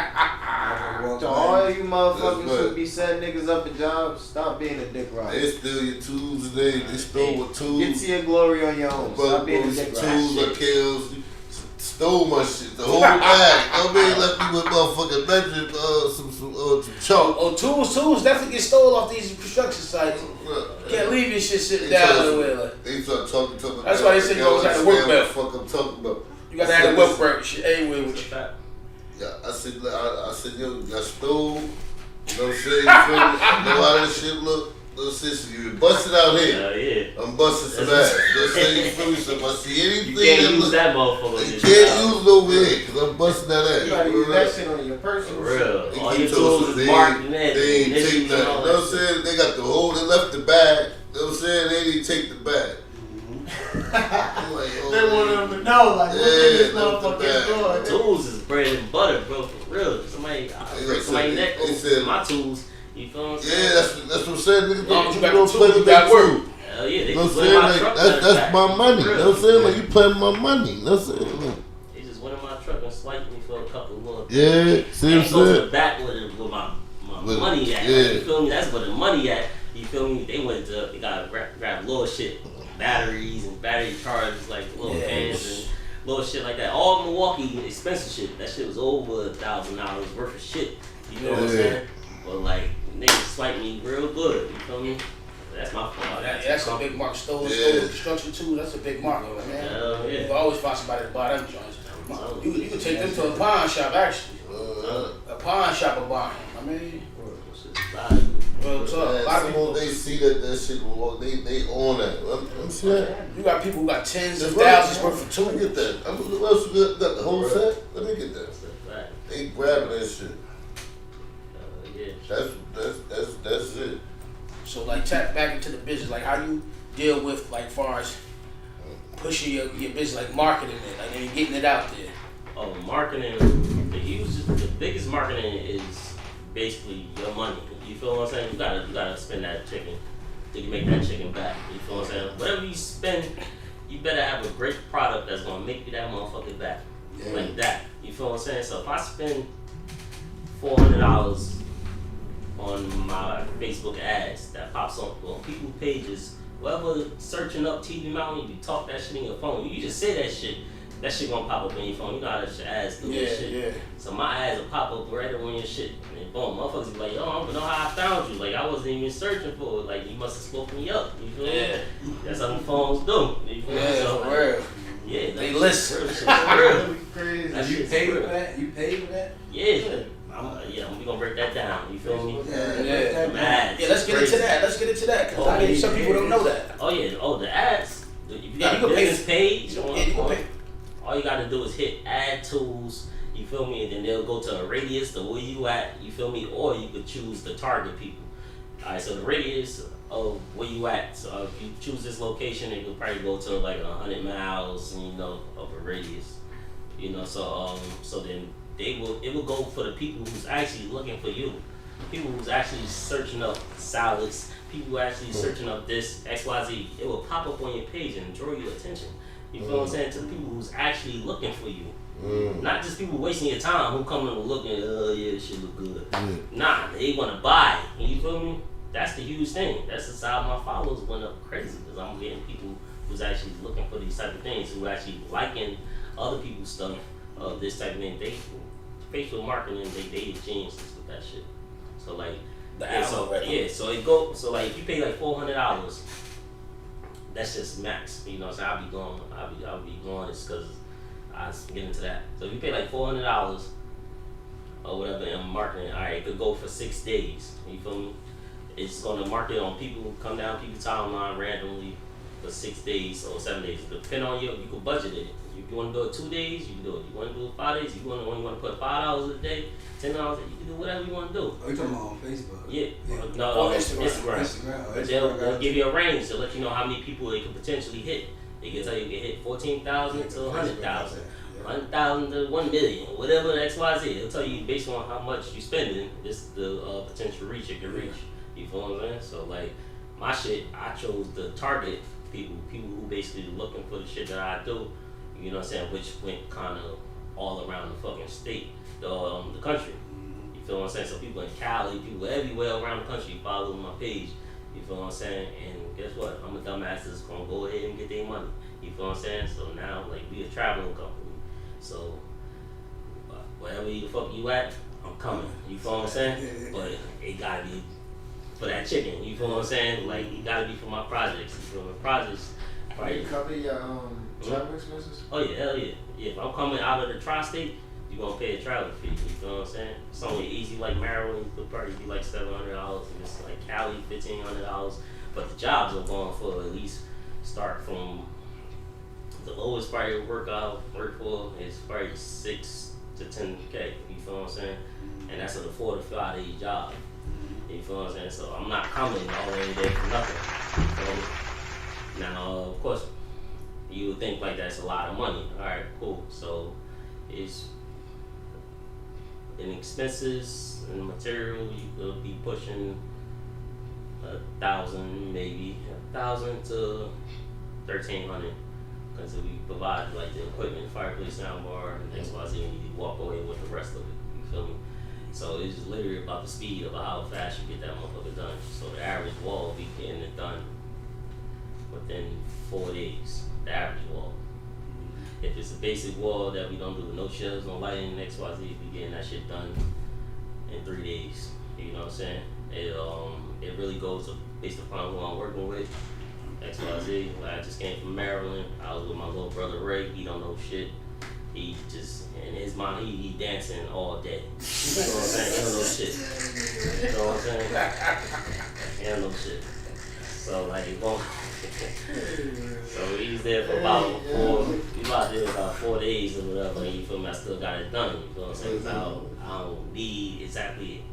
To all you motherfuckers who be setting niggas up at jobs, stop being a dick rocker. They steal your tools today. They stole what tools. Get to your glory on your own. Stop being a dick rocker. Tools or kills. Stole my shit, the whole bag. I mean, left me with motherfucking measuring some chalk. Oh, tools definitely get stolen off these construction sites. You can't leave your shit sitting down anywhere. They start talking to me. That's why they say you always have to work belt. What the fuck I'm talking about? You gotta have a work belt shit anyway with you. Yeah, I said, yo, you got stole. You know what I'm saying? You know how this shit look? Little sister, you busted out here. I'm busting some ass. Don't say you feel me. So if I see anything, you can't use that motherfucker. You can't use it over here because I'm busting that ass. You gotta use that shit on your personal shit. All your tools is marked and they ain't take nothing. You know what I'm saying? They got the whole, they left the bag. You know what I'm saying? They didn't take the bag. I'm like, oh, they want them to know, like, what this motherfucker doing. Tools is bread and butter, bro, for real. Somebody neck over my tools. You feel what I'm saying? Yeah, that's what I'm saying. Niggas don't play with that word. Hell yeah, they know what I'm saying? Like, that's my money. You know what I'm saying? Like, you playing my money. You know what I'm saying? They just went in my truck and swiped me for a couple of months. Yeah, see what I'm saying? Go to the back with my money at. Yeah. You feel me? That's where the money at. You feel me? They gotta grab little shit, batteries and battery chargers, like little cans and little shit like that. All Milwaukee expensive shit. That shit was over $1,000 worth of shit. You know what I'm saying? But like, niggas swipe me real good. You feel me? That's my fault. That's a big mark. Stolen construction too. That's a big mark, man. You can always find somebody to buy them joints. You can take them to a pawn shop actually. A pawn shop will buy them. I mean, well, so a lot of people they see that shit. They own that. I'm saying you got people who got tens of thousands worth of tools. Let me get that. Who else got the whole set? Let me get that. They grabbing that shit. That's it. So like tap back into the business. Like how you deal with, like, far as pushing your business, like marketing it, like, and getting it out there? Oh, marketing. The biggest marketing is basically your money. You feel what I'm saying? You gotta spend that chicken. You can make that chicken back. You feel what I'm saying? Whatever you spend, you better have a great product that's gonna make you that motherfucker back. Yeah. Like that. You feel what I'm saying? So if I spend $400 on my Facebook ads that pops on people's pages, whoever searching up TV Mountain, you talk that shit in your phone. You just say that shit gonna pop up in your phone. You know how that shit ads do that shit. Yeah. So my ads will pop up right on your shit. And boom, motherfuckers be like, yo, I don't know how I found you. Like, I wasn't even searching for it. Like, you must have spoken me up. You feel me? That's how the phones do. You feel me? So, real. Yeah, they listen. Real. Crazy. You paid for that? You paid for that? Yeah. We gonna break that down. You feel me? Yeah, let's get into that. Cause some people don't know that. Oh yeah. Oh, the ads. If you got you a business page, you can pay. All you gotta do is hit ad tools. You feel me? And then they'll go to a radius to where you at. You feel me? Or you could choose to target people. All right. So the radius of where you at. So if you choose this location, it could probably go to like 100 miles. Of a radius. So then. It will go for the people who's actually looking for you. People who's actually searching up salads. People who actually searching up this XYZ. It will pop up on your page and draw your attention. You feel what I'm saying? To people who's actually looking for you. Not just people wasting your time who come in and look and this shit look good. Nah, they want to buy. You feel me? That's the huge thing. That's the side my followers went up crazy because I'm getting people who's actually looking for these type of things, who actually liking other people's stuff. This type of thing, facial marketing, they geniuses with that shit. So like, so like if you pay like $400, that's just max. You know, so I'll be going just because I get into that. So if you pay like $400 or whatever in marketing, all right, it could go for 6 days. You feel me? It's gonna market on people, come down people's timeline randomly for 6 days or 7 days. Depending on you can budget it. If you want to do it 2 days, you can do it. You want to do it 5 days, you want to put $5 a day, $10 a day, you can do whatever you want to do. Oh, you talking about on Facebook? Yeah. No, on Instagram. They'll give you a range to let you know how many people they could potentially hit. They can tell you can hit 14,000 to 100,000. 100,000 to 1 million, whatever the XYZ. They'll tell you based on how much you spending, this the potential reach it can reach. You feel what I'm saying? So like my shit, I chose to target people who basically looking for the shit that I do. You know what I'm saying? Which went kind of all around the fucking state, the country. You feel what I'm saying? So people in Cali, people everywhere around the country follow my page. You feel what I'm saying? And guess what? I'm a dumbass that's gonna go ahead and get their money. You feel what I'm saying? So now, like, we a traveling company. So wherever the fuck you at, I'm coming. You feel what I'm saying? But it gotta be for that chicken. You feel what I'm saying? Like, it gotta be for my projects. You feel my projects. You cover your travel expenses? Oh yeah, hell yeah. Yeah, if I'm coming out of the tri-state, you're gonna pay a travel fee. You feel what I'm saying? It's only easy like Maryland, it could probably be like $700, and it's like Cali, $1,500. But the jobs are going for at least start from the lowest probably work for is probably 6 to 10K. You feel what I'm saying? And that's a 4 to 5 day job. You feel what I'm saying? So I'm not coming all the way there for nothing. Now, of course, you would think like that's a lot of money. All right, cool. So it's in expenses and material, you could be pushing 1,000, maybe 1,000 to 1,300, because we provide like the equipment, fireplace, soundbar, and XYZ, and you walk away with the rest of it. You feel me? So it's just literally about the speed of how fast you get that motherfucker done. So the average wall be getting it done within 4 days. The average wall. If it's a basic wall that we don't do no shelves, no lighting, XYZ, we getting that shit done in 3 days. You know what I'm saying? It really goes based upon who I'm working with. XYZ. Like, I just came from Maryland. I was with my little brother Ray. He don't know shit. He just, in his mind, he dancing all day. You know what I'm saying? He don't know shit. You know what I'm saying? He don't know shit. So like, so he's there for about 4 days or whatever, and you feel me, I still got it done, you feel what I'm saying? I don't need exactly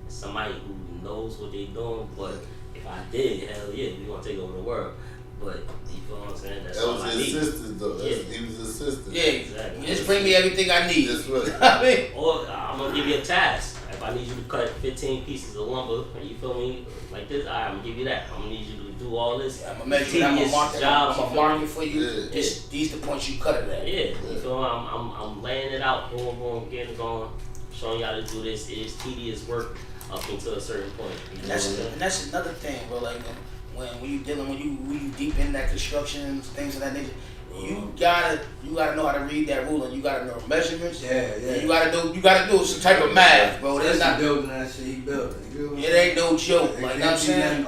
somebody who knows what they're doing, but if I did, hell yeah, we gonna take over the world. But you feel what I'm saying? That's that all was I his need. assistant though. Yeah. He was assistant. Yeah, Exactly. just bring me everything I need. That's right. I mean, Or I'm gonna give you a task. If I need you to cut 15 pieces of lumber, you feel me? Like this, I'm gonna give you that. I'm gonna need you to do all this. I'm gonna measure it. I'm gonna mark it. Jobs, I'm gonna mark it for you. Yeah. These the points you cut it at. Yeah, you feel me? I'm laying it out, boom, boom, getting it going, showing you how to do this. It is tedious work up until a certain point. You And know what I'm saying? that's another thing, bro. Like when you dealing when you deep in that construction things of that nature, you gotta know how to read that ruler. You gotta know measurements. Yeah. And you gotta do some type of math, bro. That's That's not. building that shit he building. It ain't no joke. Like, you know what I'm saying?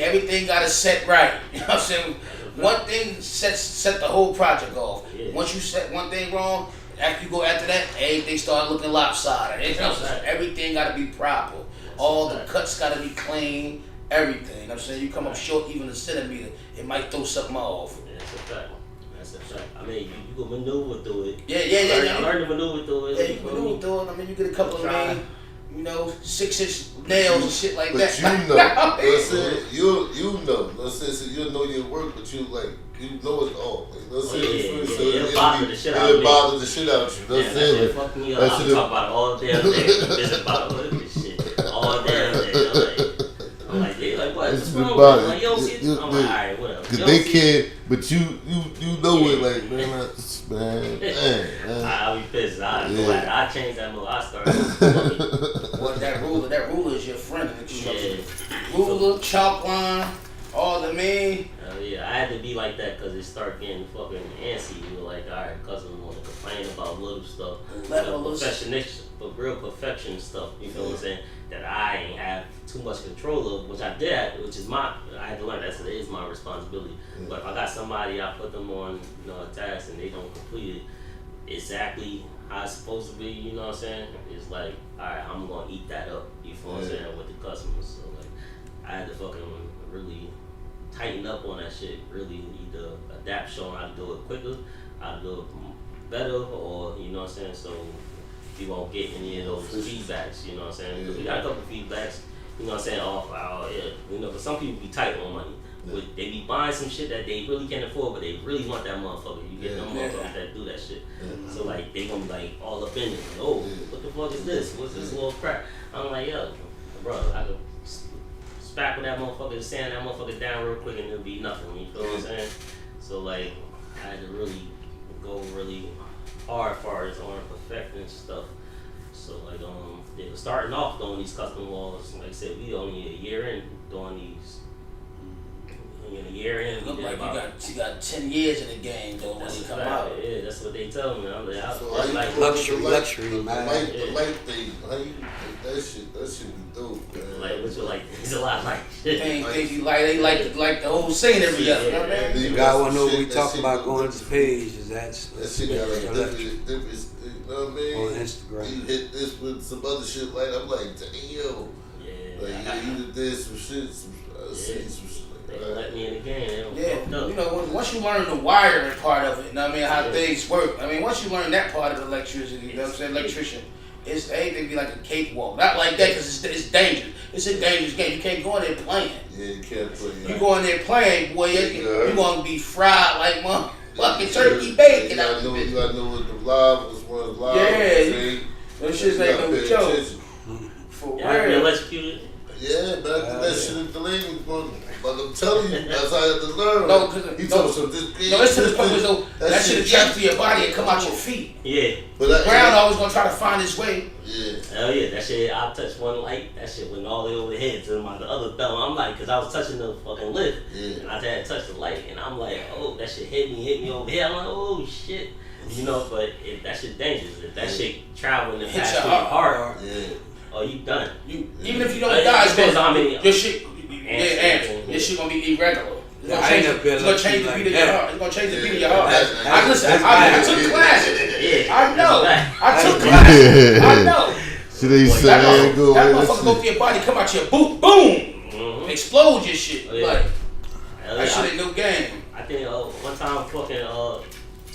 Everything gotta set right. You know what I'm saying? One thing set the whole project off. Yeah. Once you set one thing wrong, after you go after that, everything start looking lopsided. You know what I'm saying? Everything gotta be proper. All the cuts gotta be clean. Everything. You know what I'm saying? You come up short even a centimeter, it might throw something off. Yeah, that's a fact. That's a fact. I mean, you can maneuver through it. Yeah. Learn to maneuver through it. Yeah, you can do it. I mean, you get a couple of 6-inch nails and shit like that. But you know, let's say you know, let's say so you know your work, but you like you know it all. Like, let's say it'll bother the shit out of me. It'll bother the shit out of you. Yeah, that shit fuck me up. I talk about it all damn day. Bitch about this shit all damn day. I'm like, they like, what? What's wrong with it? Like, you don't see it? I'm like, alright, whatever. Cause they can't, but you know it. Like, man. I'll be pissed. I change that move. I start. Well, that ruler is your friend in the construction. Ruler, chalk line, all the mean. Yeah, I had to be like that because it started getting fucking antsy. You were like, alright, cousin want to complain about little stuff. But real perfection stuff, you feel what I'm saying? That I ain't have too much control of, which I did, I had to learn that, so it is my responsibility. Yeah. But if I got somebody, I put them on, a task and they don't complete it exactly how it's supposed to be, you know what I'm saying? It's like, alright, I'm gonna eat that up, you feel what I'm saying, with the customers. So like, I had to fucking really tighten up on that shit, really either adapt, show them how to do it quicker, how to do it better, or, you know what I'm saying? So you won't get any of those feedbacks, you know what I'm saying? Because we got a couple feedbacks, you know what I'm saying, off our, but some people be tight on money. Yeah. They be buying some shit that they really can't afford, but they really want that motherfucker. You get them motherfuckers that do that shit. Yeah. So like, they gonna be like all up in it. Like, oh, what the fuck is this? What's this little crap? I'm like, yo, bro, I could spackle that motherfucker, sand that motherfucker down real quick and it'll be nothing, you feel what I'm saying? So like, I had to really go really hard far as on perfecting stuff. So like they were starting off doing these custom walls. Like I said, we only a year in doing these. A year in, look like you got 10 years in the game though when you come out. Yeah, that's what they tell me. I'm like luxury, man. The light thing, that shit be dope, man. Like what you like? It's a lot like shit. Things you like, they like the whole scenery of it. You know what I mean? You gotta wanna know what we talking about going to the page. Is that shit got like different, you know what I mean? On Instagram. You hit this with some other shit like I'm like, damn. Yeah. You did this, some shit, some shit. They let me in the game. Once you learn the wiring part of it, you know what I mean, how things work. I mean, once you learn that part of electricity, you know what I'm saying, electrician, it's anything be like a cakewalk. Not like that because it's dangerous. It's a dangerous game. You can't go in there playing. Yeah, you can't play. You go in there playing, boy, you're gonna be fried like motherfucking turkey bacon. You gotta know what the live was, one of the live. Yeah, those shits ain't no joke. For real. Been electrocuted. Yeah, but I did that shit in the lane. But I'm telling you, that's how I had to learn. No, it's to the point where that shit transfer your body and come out your feet. Yeah. But the ground always gonna try to find its way. Yeah. Hell yeah, that shit, I touched one light, that shit went all the way over the head to the other thumb. I'm like, cause I was touching the fucking lift, and I had to touch the light, and I'm like, oh, that shit hit me over here. I'm like, oh shit. But that shit dangerous. If that shit traveling and pass through your heart, oh, you done. Even if you don't die, it's depends on how many. Your shit. This shit gonna be irregular. It's gonna change the beat of your heart. It's gonna change the beat of your heart. I took classes. I know. I took classes. I know. So they say that motherfucker go through your body, come out your boom, boom, explode your shit. Like that shit ain't no game. I think one time fucking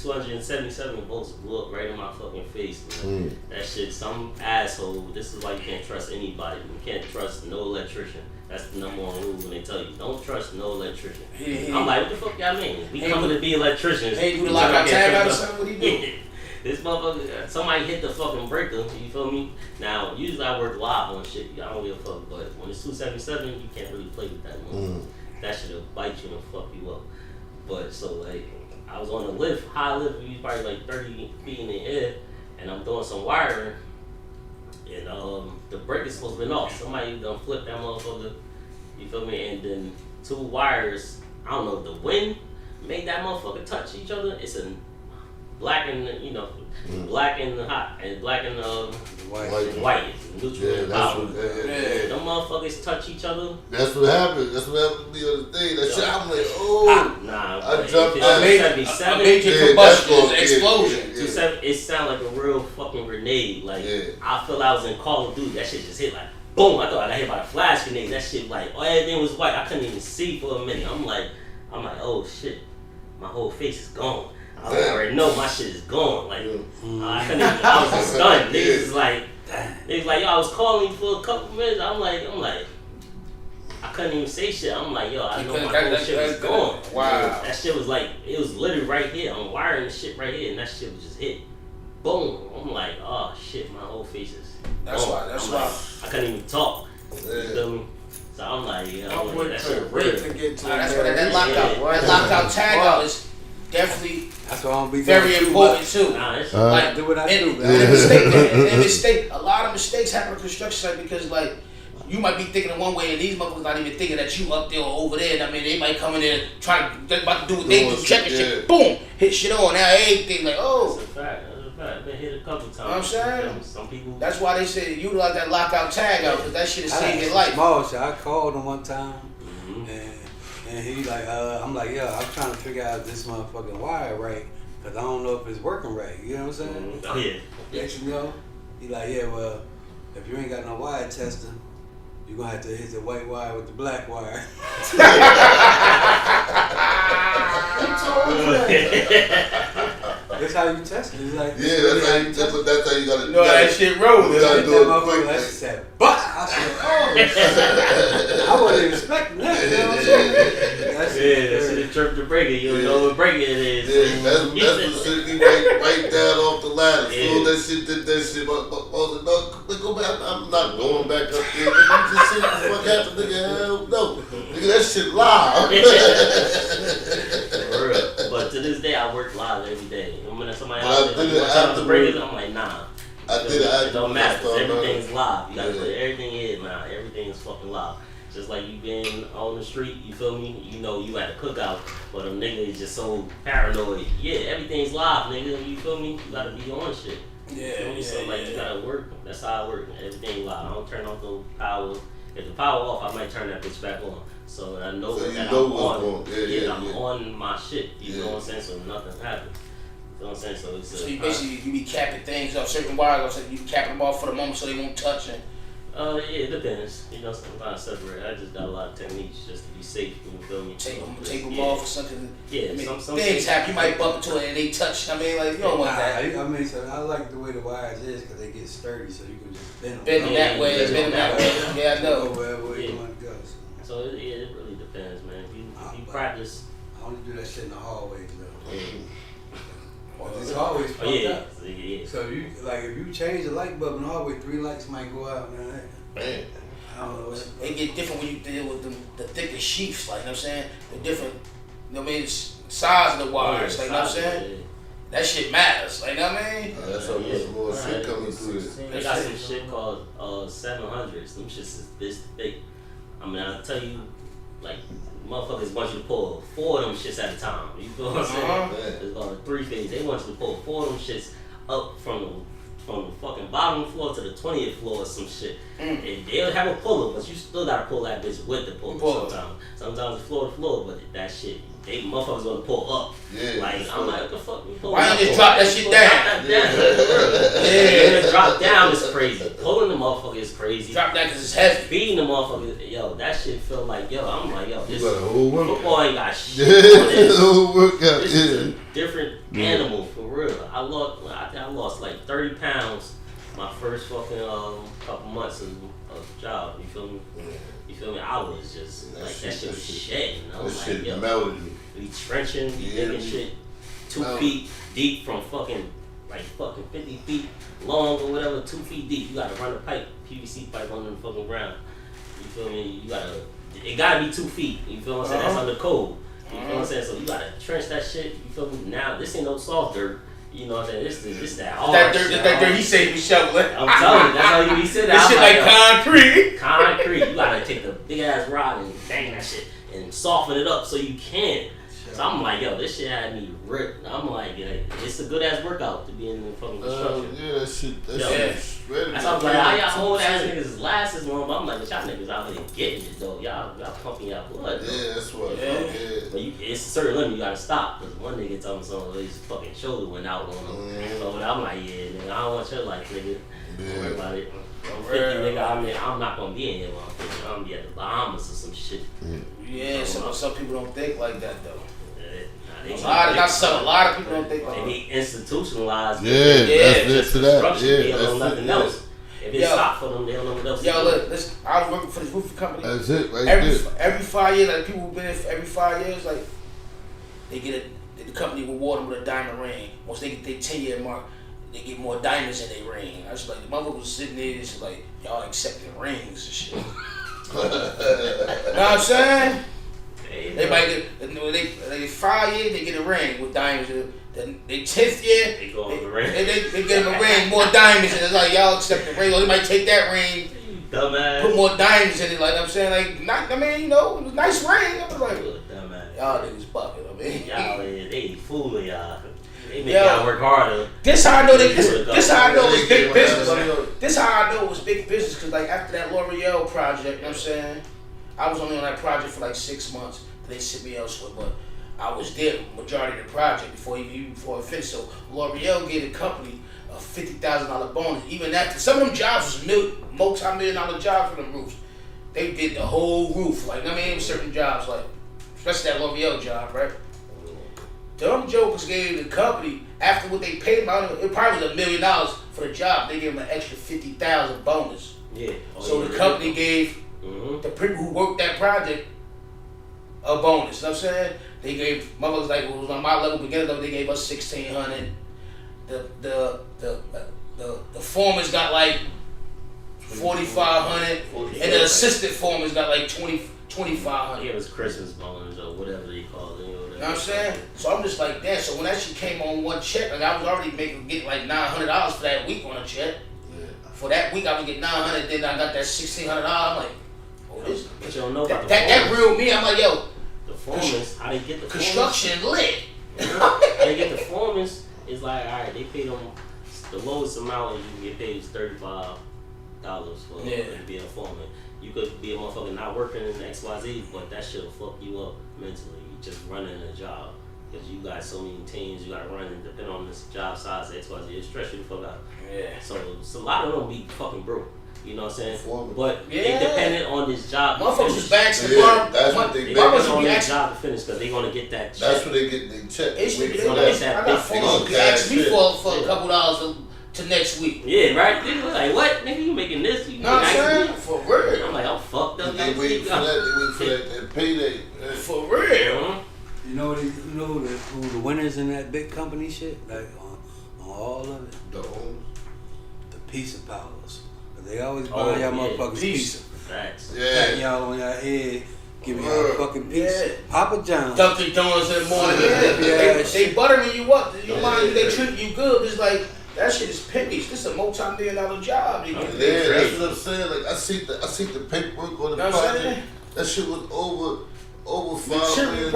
277 volts blew up right in my fucking face, man. That shit, some asshole. This is why you can't trust anybody. You can't trust no electrician. That's the number one rule when they tell you don't trust no electrician. I'm like, what the fuck y'all mean? We coming to be electricians. Hey, do the lockout tag out or something? What do you do? This motherfucker, somebody hit the fucking breaker, you feel me? Now, usually I work live on shit, I don't give a fuck, but when it's 277, you can't really play with that one. That shit'll bite you and fuck you up. But so like, I was on a lift, high lift, we was probably like 30 feet in the air, and I'm doing some wiring, and the breaker's supposed to be off. Somebody done flipped that motherfucker, you feel me? And then two wires, I don't know, the wind made that motherfucker touch each other. It's a black and black and hot and black and white. Neutral and power. Them motherfuckers touch each other. That's what happened. That's what happened to me the other day. That shit, I'm like, oh. Nah, I jumped out. A major combustion, explosion. It sounded like a real fucking grenade. Like I feel I was in Call of Duty. That shit just hit like boom. I thought I got hit by a flash grenade. That shit like everything was white. I couldn't even see for a minute. I'm like, oh shit, my whole face is gone. I already know my shit is gone. Like I couldn't even. I was stunned. Niggas is like, yo, I was calling you for a couple minutes. I'm like, I couldn't even say shit. I'm like, yo, I know my whole shit was gone. Wow. That shit was like, it was literally right here. I'm wiring the shit right here, and that shit was just hit. Boom. I'm like, oh shit, my whole face is. That's why. That's why. I couldn't even talk. You feel me? So I'm like, that shit real. real. That's why that lockout tag out is definitely. That's why I don't be very important too. Like do what I do. A lot of mistakes happen in construction site because like you might be thinking in one way and these motherfuckers not even thinking that you up there or over there. I mean, they might come in there trying to about to do what they do, checking shit, boom, hit shit on. Now everything like That's a fact. I've been hit a couple times. You know what I'm saying? Some people. That's why they say utilize that lockout tag out because that shit is saving your life. Small shit. I called him one time and he like, I'm like, yo, I'm trying to figure out this motherfucking wire right. Cause I don't know if it's working right. You know what I'm saying? Oh yeah. Next you know, he like, yeah, well, if you ain't got no wire testing, you're gonna have to hit the white wire with the black wire. That's how you test it. It's like, that's how you gotta. No, that shit rolls. You gotta do it quick. That said, but I said, oh, I wasn't expecting that. You know what I'm saying? That shit tripped the breaker. You don't know what breaker it is. That's what sent me right down off the ladder. So that shit did that shit. But no, go back. I'm not going back up there. You just said what the fuck happened, nigga. Hell no. Nigga, that shit live. For real. But to this day, I work live every day. When somebody else like, the breakers, I'm like, nah. It don't matter. Everything's live. You gotta put everything in now. Everything is fucking live. Just like you been on the street, you feel me? You know you at a cookout, but a nigga is just so paranoid. Yeah, everything's live, nigga. You feel me? You gotta be on shit. You gotta work. That's how I work. Everything live. I don't turn off the power. If the power off, I might turn that bitch back on. So I know that I'm on. I'm on my shit. You know what I'm saying? So nothing happens. You know what I'm saying? So you basically you be capping things up, certain wires, you be capping them off for the moment so they won't touch it. Yeah, it depends. You know, sometimes separate. I just got a lot of techniques just to be safe. You feel me? Take them off or something. Yeah, I mean, some things happen. You might bump into it and they touch. I mean, like you don't want that. I mean, so I like the way the wires is because they get sturdy, so you can just bend them. Bend them that way, bend them that way. Yeah, I know. Wherever way you want to go. So it really depends, man. If you practice. I only do that shit in the hallways though. It's always fucked up. Yeah. So you if you change the light bulb in the hallway, 3 lights might go out, man. I don't know. It get different when you deal with the thicker sheaths, like you know what I'm saying? The different, you know what I mean, size of the wires, like you know what I'm saying? That shit matters, like you know what I mean? That's how much more shit coming through it. They got some shit called 700s. Them shits is this thick. I mean, I'll tell you, like, motherfuckers want you to pull 4 of them shits at a time. You feel what I'm saying? It's called a 3-phase. They want you to pull 4 of them shits up from the fucking bottom floor to the 20th floor or some shit. And they'll have a puller, but you still gotta pull that bitch with the puller sometimes. Sometimes it's floor to floor, but that shit, they motherfuckers gonna pull up. Yeah, like, I'm like, what the fuck? Why don't you just drop that shit down? Yeah, drop down is crazy. Pulling the motherfucker is crazy. Drop down because it's heavy. Feeding the motherfucker, yo, that shit feel like, yo, I'm like, yo, this football ain't got shit on it. whole workout, This is a different animal for real. I think I lost like 30 pounds my first fucking couple months of job. You feel me? You feel me? I was just that shit was shedding. I was like, yo, melted you. We trenching, we digging shit 2 feet deep from fucking 50 feet long or whatever, 2 feet deep. You gotta run a pipe, PVC pipe under the fucking ground. You feel me? It gotta be 2 feet. You feel what I'm saying? That's under code. You feel what I'm saying? So you gotta trench that shit. You feel me? Now this ain't no soft dirt. You know what I'm saying? This that hard that shit. That dirt he saved me shoveling. I'm telling you, that's how he said that. This shit like concrete. Concrete. You gotta take the big ass rod and bang that shit and soften it up so you can. So I'm like, yo, this shit had me ripped. I'm like, yeah, it's a good ass workout to be in the fucking construction. Yeah, that shit shredded. That's how I'm like, how y'all old ass niggas last as long? But I'm like, but y'all niggas out here getting it though. Y'all pumping y'all blood. Though. Yeah, that's what. Yeah. But it's a certain limit you gotta stop. Cause one nigga told me something, his fucking shoulder went out on him. So I'm like, yeah, nigga, I don't want your life, nigga. Don't worry about it. I'm 50, nigga. I mean, I'm not gonna be in here while I'm 50. I'm gonna be at the Bahamas or some shit. Yeah, some people don't think like that though. A lot of people don't think like that. that. They be institutionalized. That's to that. They don't know nothing else. If it's stop for them, they don't know what else. Yo, look, listen, I was working for this roofing company. That's it, right every 5 years, like people who've been there every 5 years, like they get the company reward them with a diamond ring. Once they get their 10-year mark, they get more diamonds in their ring. I was like, the motherfucker was sitting there, just like, y'all accepting rings and shit. Know what I'm saying? They might get, they 5 years, they get a ring with diamonds. Then they 10th year, they go on the ring. They get them a ring, more diamonds, and it's like, y'all accept the ring. Or they might take that ring, dumbass, put more diamonds in it. Like I'm saying, like, not, I mean, you know, it was a nice ring. I was like, dumbass. y'all niggas bucket. I mean, y'all, they fooling y'all. They make y'all work harder. This how I know this how I know it was big business. This how I know it was big business, because like after that L'Oreal project, you know what I'm saying, I was only on that project for like 6 months. They sent me elsewhere, but I was there majority of the project before it finished. So L'Oreal gave the company a $50,000 bonus. Even after some of them jobs was multi-million-dollar jobs for them roofs. They did the whole roof. Like I mean, certain jobs, like especially that L'Oreal job, right? Them jokers gave the company after what they paid them. It probably was $1 million for the job. They gave them an extra $50,000 bonus. Yeah. So the company gave the people who worked that project a bonus. You know what I'm saying? They gave motherfuckers like it was on my level, beginning level. They gave us $1,600. The foreman's got like $4,500, and the assistant foreman's got like $2,500. Yeah, it was Christmas bonus or whatever they call it. You know what I'm saying? So I'm just like that. So when that shit came on one check, like I was already getting like $900 for that week on a check. Yeah. For that week, I was getting $900. Then I got that $1,600. I'm like, oh, this. But you don't know about that real me. I'm like, yo. The foremans, how they get the construction lit. How they get the foremans is like, all right, they pay them the lowest amount you can get paid is $35 for to be a foreman. You could be a motherfucker not working in XYZ, but that shit'll fuck you up mentally. You just running a job because you got so many teams you got to run, and depending on this job size, XYZ, it stress you the fuck out. Yeah. So a lot of them be fucking broke. You know what I'm saying? But they dependent on this job. Motherfuckers was back to the bar. That's what they dependent on this job to finish because they're gonna get that check. That's what they get. They check. I got phone who asked me for a couple dollars to next week. Yeah, right. They was like, what? Nigga, you making this? You know what I'm saying? For real. I'm like, I'm fucked up. They wait for that payday. For real. You know who the winners in that big company shit? Like on all of it? The owners. The pizza powers. They always buy y'all motherfuckers pizza. Facts. Patting y'all on your head, giving y'all fucking pizza. Yeah. Papa John's. Dunkin' Donuts in the morning. They buttering you up. You mind they treat you good. It's like that shit is pimpish. This is a multi-million-dollar job. Yeah, that's what I'm saying. Like I see the paperwork on the project. That shit was over $5 million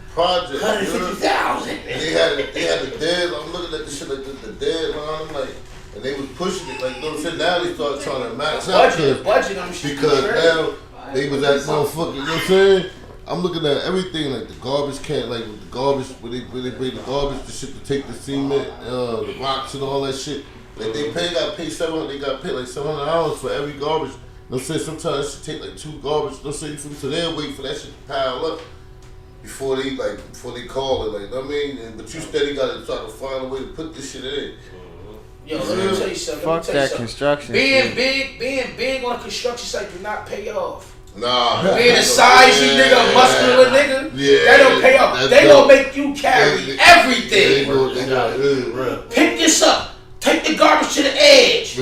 project. $150,000. And they had the deadline. I'm looking at the shit like the deadline. I'm like. And they was pushing it, like, you know what I'm saying? Now they started trying to max out. Because now they was at motherfucking, you know what I'm saying? I'm looking at everything, like the garbage can, like with the garbage, where they bring the garbage, the shit to take the cement, the rocks and all that shit. Like they got paid $700, they got paid like $700 for every garbage. You know what I'm saying? Sometimes it should take like 2 garbage, you know what I'm saying? So they'll wait for that shit to pile up. before they call it, like, I mean, but you steady gotta try to find a way to put this shit in. Yo, let me tell you something. Fuck that construction. Being big on a construction site do not pay off. Nah. Being a sizey nigga, a muscular nigga, that don't pay off. They gonna make you carry everything. Pick this up. Take the garbage to the edge.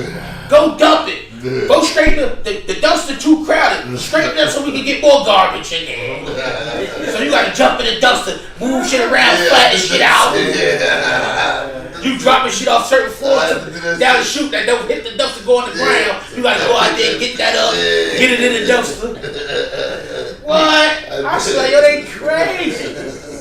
Go dump it. Go straighten the dumpster too crowded. Straighten it up so we can get more garbage in there. So you gotta jump in the dumpster, move shit around, flatten shit out. You dropping shit off certain floors down the chute that don't hit the dumpster, go on the ground. You gotta go out there and get that up, get it in the dumpster. What? I was like, yo, they crazy.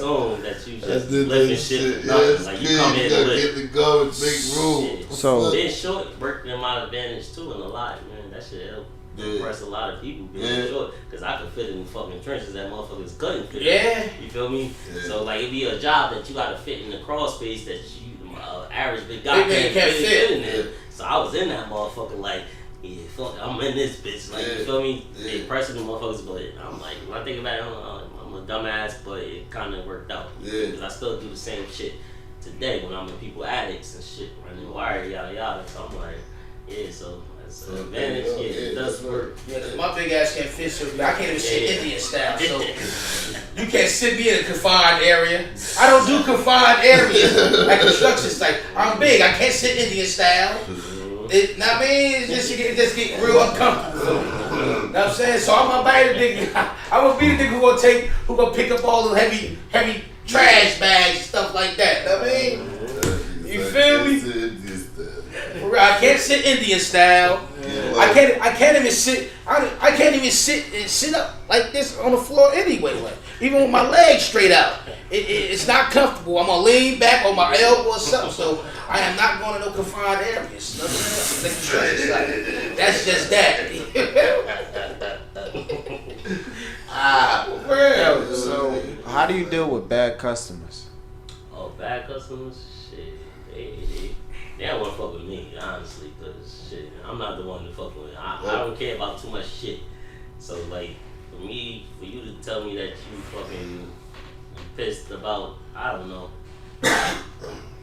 Assume that you just lifting shit. Like you come in and get the garbage, make room. So being short worked in my advantage too in a lot, man. That shit helped impress a lot of people being short, because I could fit in the fucking trenches that motherfuckers couldn't fit. Yeah. You feel me? Yeah. So like it'd be a job that you gotta fit in the crawl space that you average big guy can't fit in there. So I was in that motherfucker like, yeah, fuck, I'm in this bitch. Like, you feel me? Impressing the motherfuckers, but I'm like, when I think about it, I'm a dumbass, but it kind of worked out. Because I still do the same shit today when I'm in people addicts and shit, running wire, yada yada. So I'm like, yeah, so that's an advantage. Yeah, it does work. Yeah, because my big ass can't fit, so I can't even sit Indian style. So you can't sit me in a confined area. I don't do confined areas like construction site. I'm big. I can't sit Indian style. Now, I mean, it just get real uncomfortable. You know what I'm saying? So I'm gonna buy the nigga. I'm gonna be the nigga who gonna pick up all the heavy trash bags and stuff like that. You know what I mean? You feel me? I can't sit Indian style. I can't even sit. I can't even sit up like this on the floor anyway. Like, even with my legs straight out, it's not comfortable. I'm gonna lean back on my elbow or something. So I am not going to no confined areas. You know what I'm saying? That's just that. So how do you deal with bad customers? Oh, bad customers? Shit, they don't want to fuck with me, honestly, because shit, I'm not the one to fuck with. I don't care about too much shit. So like, for you to tell me that you fucking pissed about, I don't know,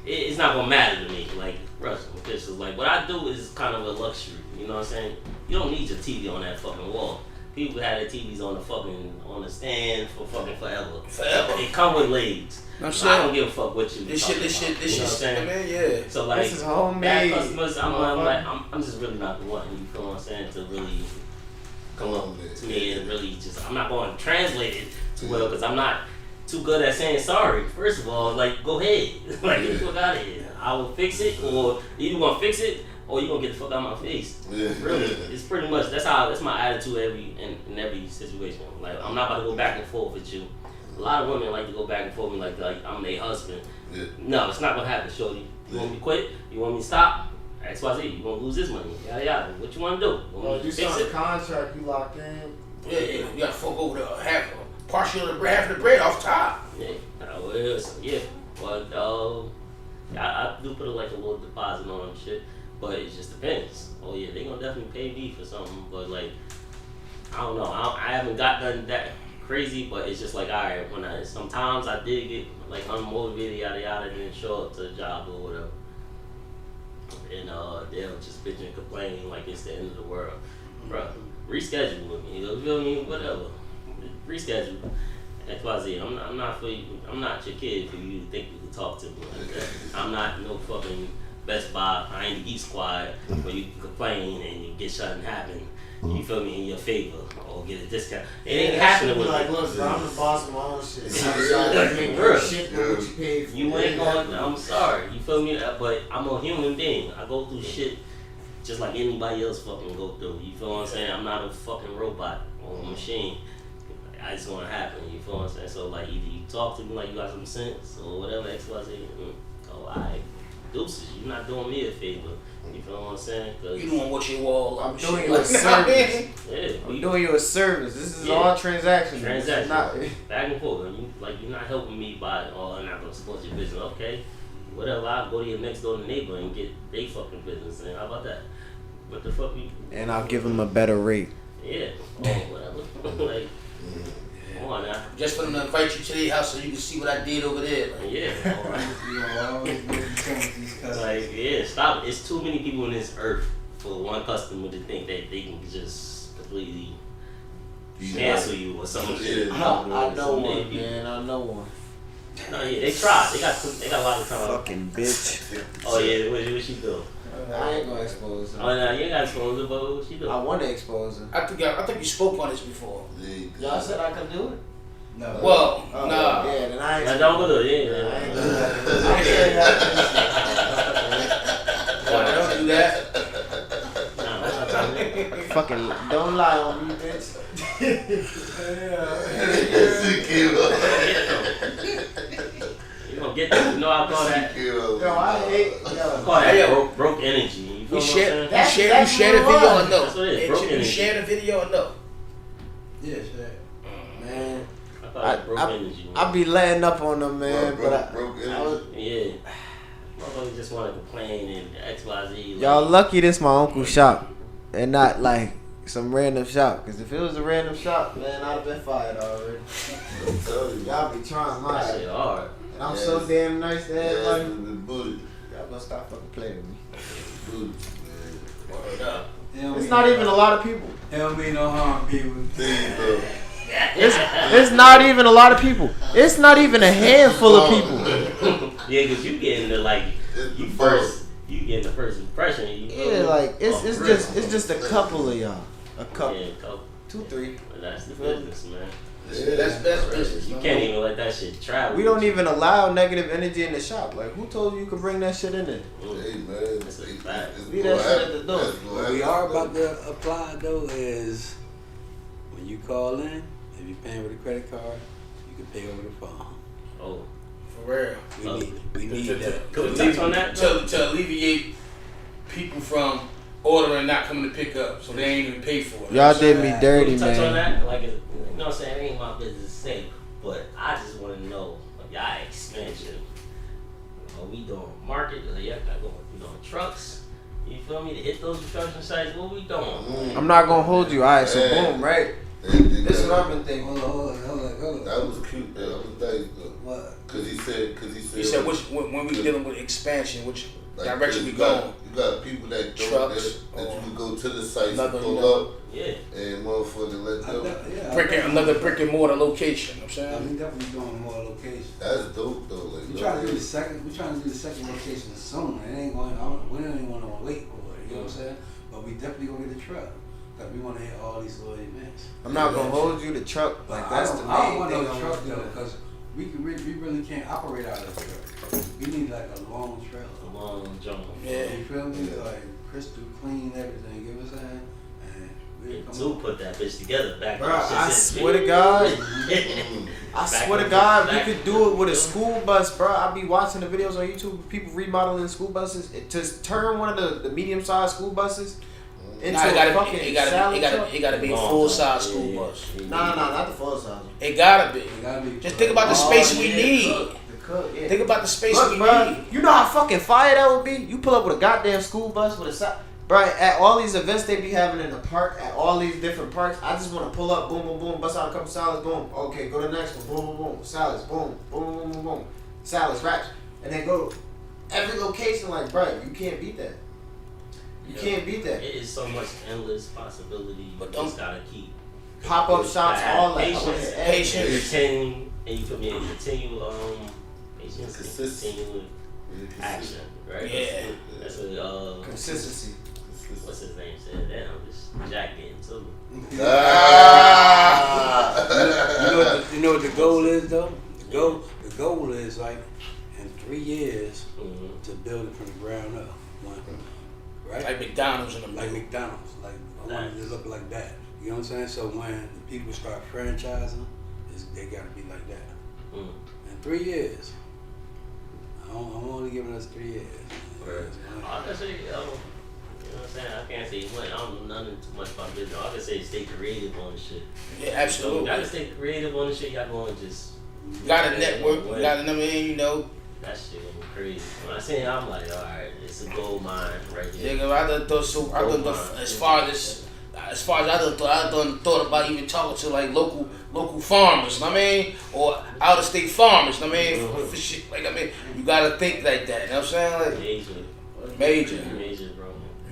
it's not gonna matter to me. Like, Russell, because like what I do is kind of a luxury. You know what I'm saying? You don't need your TV on that fucking wall. People had their TVs on the stand for fucking forever. It come with legs. I don't give a fuck what you. This shit. You know what I'm saying? Man, yeah. So like, this is homemade. Bad customers, I'm just really not the one. You feel what I'm saying? To really come up to me and really just, I'm not going to translate it too well because I'm not too good at saying sorry. First of all, like, go ahead, like, get the fuck out of here. I will fix it, or you gonna fix it, or you gonna get the fuck out of my face. Really, it's pretty much that's my attitude in every situation. Like, I'm not about to go back and forth with you. A lot of women like to go back and forth with me like I'm their husband. No, it's not gonna happen, shorty. You want me to quit? You want me to stop? XYZ, you gonna lose this money? Yada yada. What you wanna do? You signed a contract, you locked in. Yeah, you gotta fuck over the half of the bread off top. Yeah, but I do put like a little deposit on them shit, but it just depends. Oh yeah, they gonna definitely pay me for something, but like, I don't know. I haven't got nothing that crazy, but it's just like, alright, sometimes I did get like unmotivated, yada yada, and then show up to the job or whatever. And they'll just bitch and complain like it's the end of the world. Bro, reschedule with me, you feel me? Whatever. Reschedule. XYZ, I'm not for you. I'm not your kid for you to think you can talk to me like that. I'm not no fucking Best Buy. I ain't the Geek Squad where you can complain and you get something happen. You feel me, in your favor or get a discount. It ain't happening with like, me. look, bro, I'm the boss of my own shit. You ain't going. I'm sorry. You feel me? But I'm a human being. I go through shit just like anybody else fucking go through. You feel what I'm saying? I'm not a fucking robot or a machine. It's gonna happen. You feel what I'm saying? So like, either you talk to me like you got some sense or whatever. XYZ. Oh, alright, deuces. You're not doing me a favor. You feel what I'm saying? You doing what you all. I'm doing you a service. Yeah, I'm doing you a service. This is all transactions. Not back and forth. You're not helping me by, I'm not gonna support your business. Okay, whatever. I'll go to your next door neighbor and get they fucking business. And how about that? What the fuck? And I'll give them a better rate. Yeah. Oh, whatever. Like, come on now. Just for them to invite you to their house so you can see what I did over there. Like, Yeah. Like, yeah, stop. It's too many people on this earth for one customer to think that they can just completely cancel you or something. I know one, man. I know one. No, yeah, they tried. They got a lot of time. Fucking bitch. Oh yeah, what she do? I ain't gonna expose her. Oh no, you ain't got to expose her, but what she do? I want to expose her. I think you spoke on this before. Y'all said I could do it? No. Well, Oh, nah. Yeah, then I ain't. Now don't go to I ain't gonna Don't do that. Fucking don't lie on me, bitch. You gonna get that? You know I call that. Yo, I hate. I call that broke energy. You feel You what share I'm the saying? video or no? That's what it is, broke You energy. share the video or no? Yeah, sure. Man. I call that broke energy. I be letting up on them, man, but Yeah. Motherfuckers just want to complain and XYZ. y'all lucky this my uncle's shop and not like some random shop. Cause if it was a random shop, man, I'd have been fired already. Y'all be trying my That shit. shit hard. And I'm so damn nice to everybody. Booty. Y'all gonna stop fucking playing with me. Booty. Word up. It's not even a lot of people. It don't mean no harm, people. It's not even a lot of people. It's not even a handful of people. Yeah, cause you getting the you getting the first impression. Yeah, like it's just a couple of y'all. A couple. Yeah, couple. 2, 3. But that's the business, man. That's business. You can't even let that shit travel. We don't even allow negative energy in the shop. Like, who told you could bring that shit in there? Hey man, That's a fact. Leave that shit at the door. What we are about to apply though is when you call in, if you're paying with a credit card, you can pay over the phone. Oh, For real. We need that. Could we touch on that? To alleviate people from ordering not coming to pick up, so they ain't even pay for it. Y'all did me dirty, Touch on man. that, like, you know what I'm saying? It ain't my business to say, but I just want to know, like, y'all expansion. Are we doing market? Like, y'all got going, trucks? You feel me? To hit those construction sites, what we doing? I'm not gonna hold you. Alright, so boom, right? This is what I've been thinking. Hold on. That was cute. That was nice though. What? Cause he said. You said when we dealing with expansion, which Like, direction we you going? got people that don't Trucks that you or can go to the sites and another, pull you know, up Yeah. and motherfucker let them. Another brick and mortar location. You know what I'm I saying? mean, definitely doing more locations. That's dope though. Like, We trying to do the second. We trying to do the second location soon. It ain't going. We don't even want to wait for it. You know what I'm saying? But we definitely gonna get a truck because we want to hit all these little events. I'm not gonna hold you. The truck, like that's the I main don't want thing. no I truck want to though do. because we really can't operate out of the truck. We need like a long trailer. A long jump. Yeah. You feel me? Yeah. Like crystal clean, everything. You know what I'm saying? And we'll You come two put that bitch together back. Bro, when shit I said swear to God, I Back swear to when- God, we back- could do it with a school bus, bro. I be watching the videos on YouTube of people remodeling school buses. To turn one of the medium-sized school buses into Nah, a fucking salad truck. it gotta be a Long full time. size Yeah, school yeah. bus. Nah, not the full size. It gotta be. It gotta be. Just think about the space we yeah, need. The cook, yeah. Think about the space Look, we bro, need. you know how fucking fire that would be? You pull up with a goddamn school bus with a side. Bro, at all these events they be having in the park, at all these different parks, I just want to pull up, boom, boom, boom, bust out a couple salads, boom. Okay, go to the next one, boom, boom, boom. Salads, boom, boom, boom, boom, boom. Salads, wraps. And then go to every location like, bro, you can't beat that. You can't beat that. It is so much endless possibility. But You just gotta keep Pop-up shops, all that. Patience. Patience. continue, and you put me in continue patience and Consistency. continue action, right? Yeah. That's a Consistency. what's his name said. Damn, this Jack getting to me. You know what the goal is though? The goal is like in 3 years to build it from the ground up. Right? Like McDonald's in the Like middle. McDonald's. Like I want it to look like that. You know what I'm saying? So when the people start franchising, they gotta be like that. In 3 years. I'm only giving us 3 years. I can say, you know what I'm saying? I can't say when. I don't know nothing too much about business. I can say stay creative on the shit. Yeah, absolutely. Y'all can stay creative on the shit. Y'all going to just Got a network. You got a number in, you know. that shit gonna be crazy. When I see it, I'm like, alright, it's a gold mine right here. Yeah, I done thought as far as as far as I done thought about even talking to like local farmers, you know what I mean, or out of state farmers, you know what I mean, for shit like you gotta think like that, you know what I'm saying, like major, bro. you know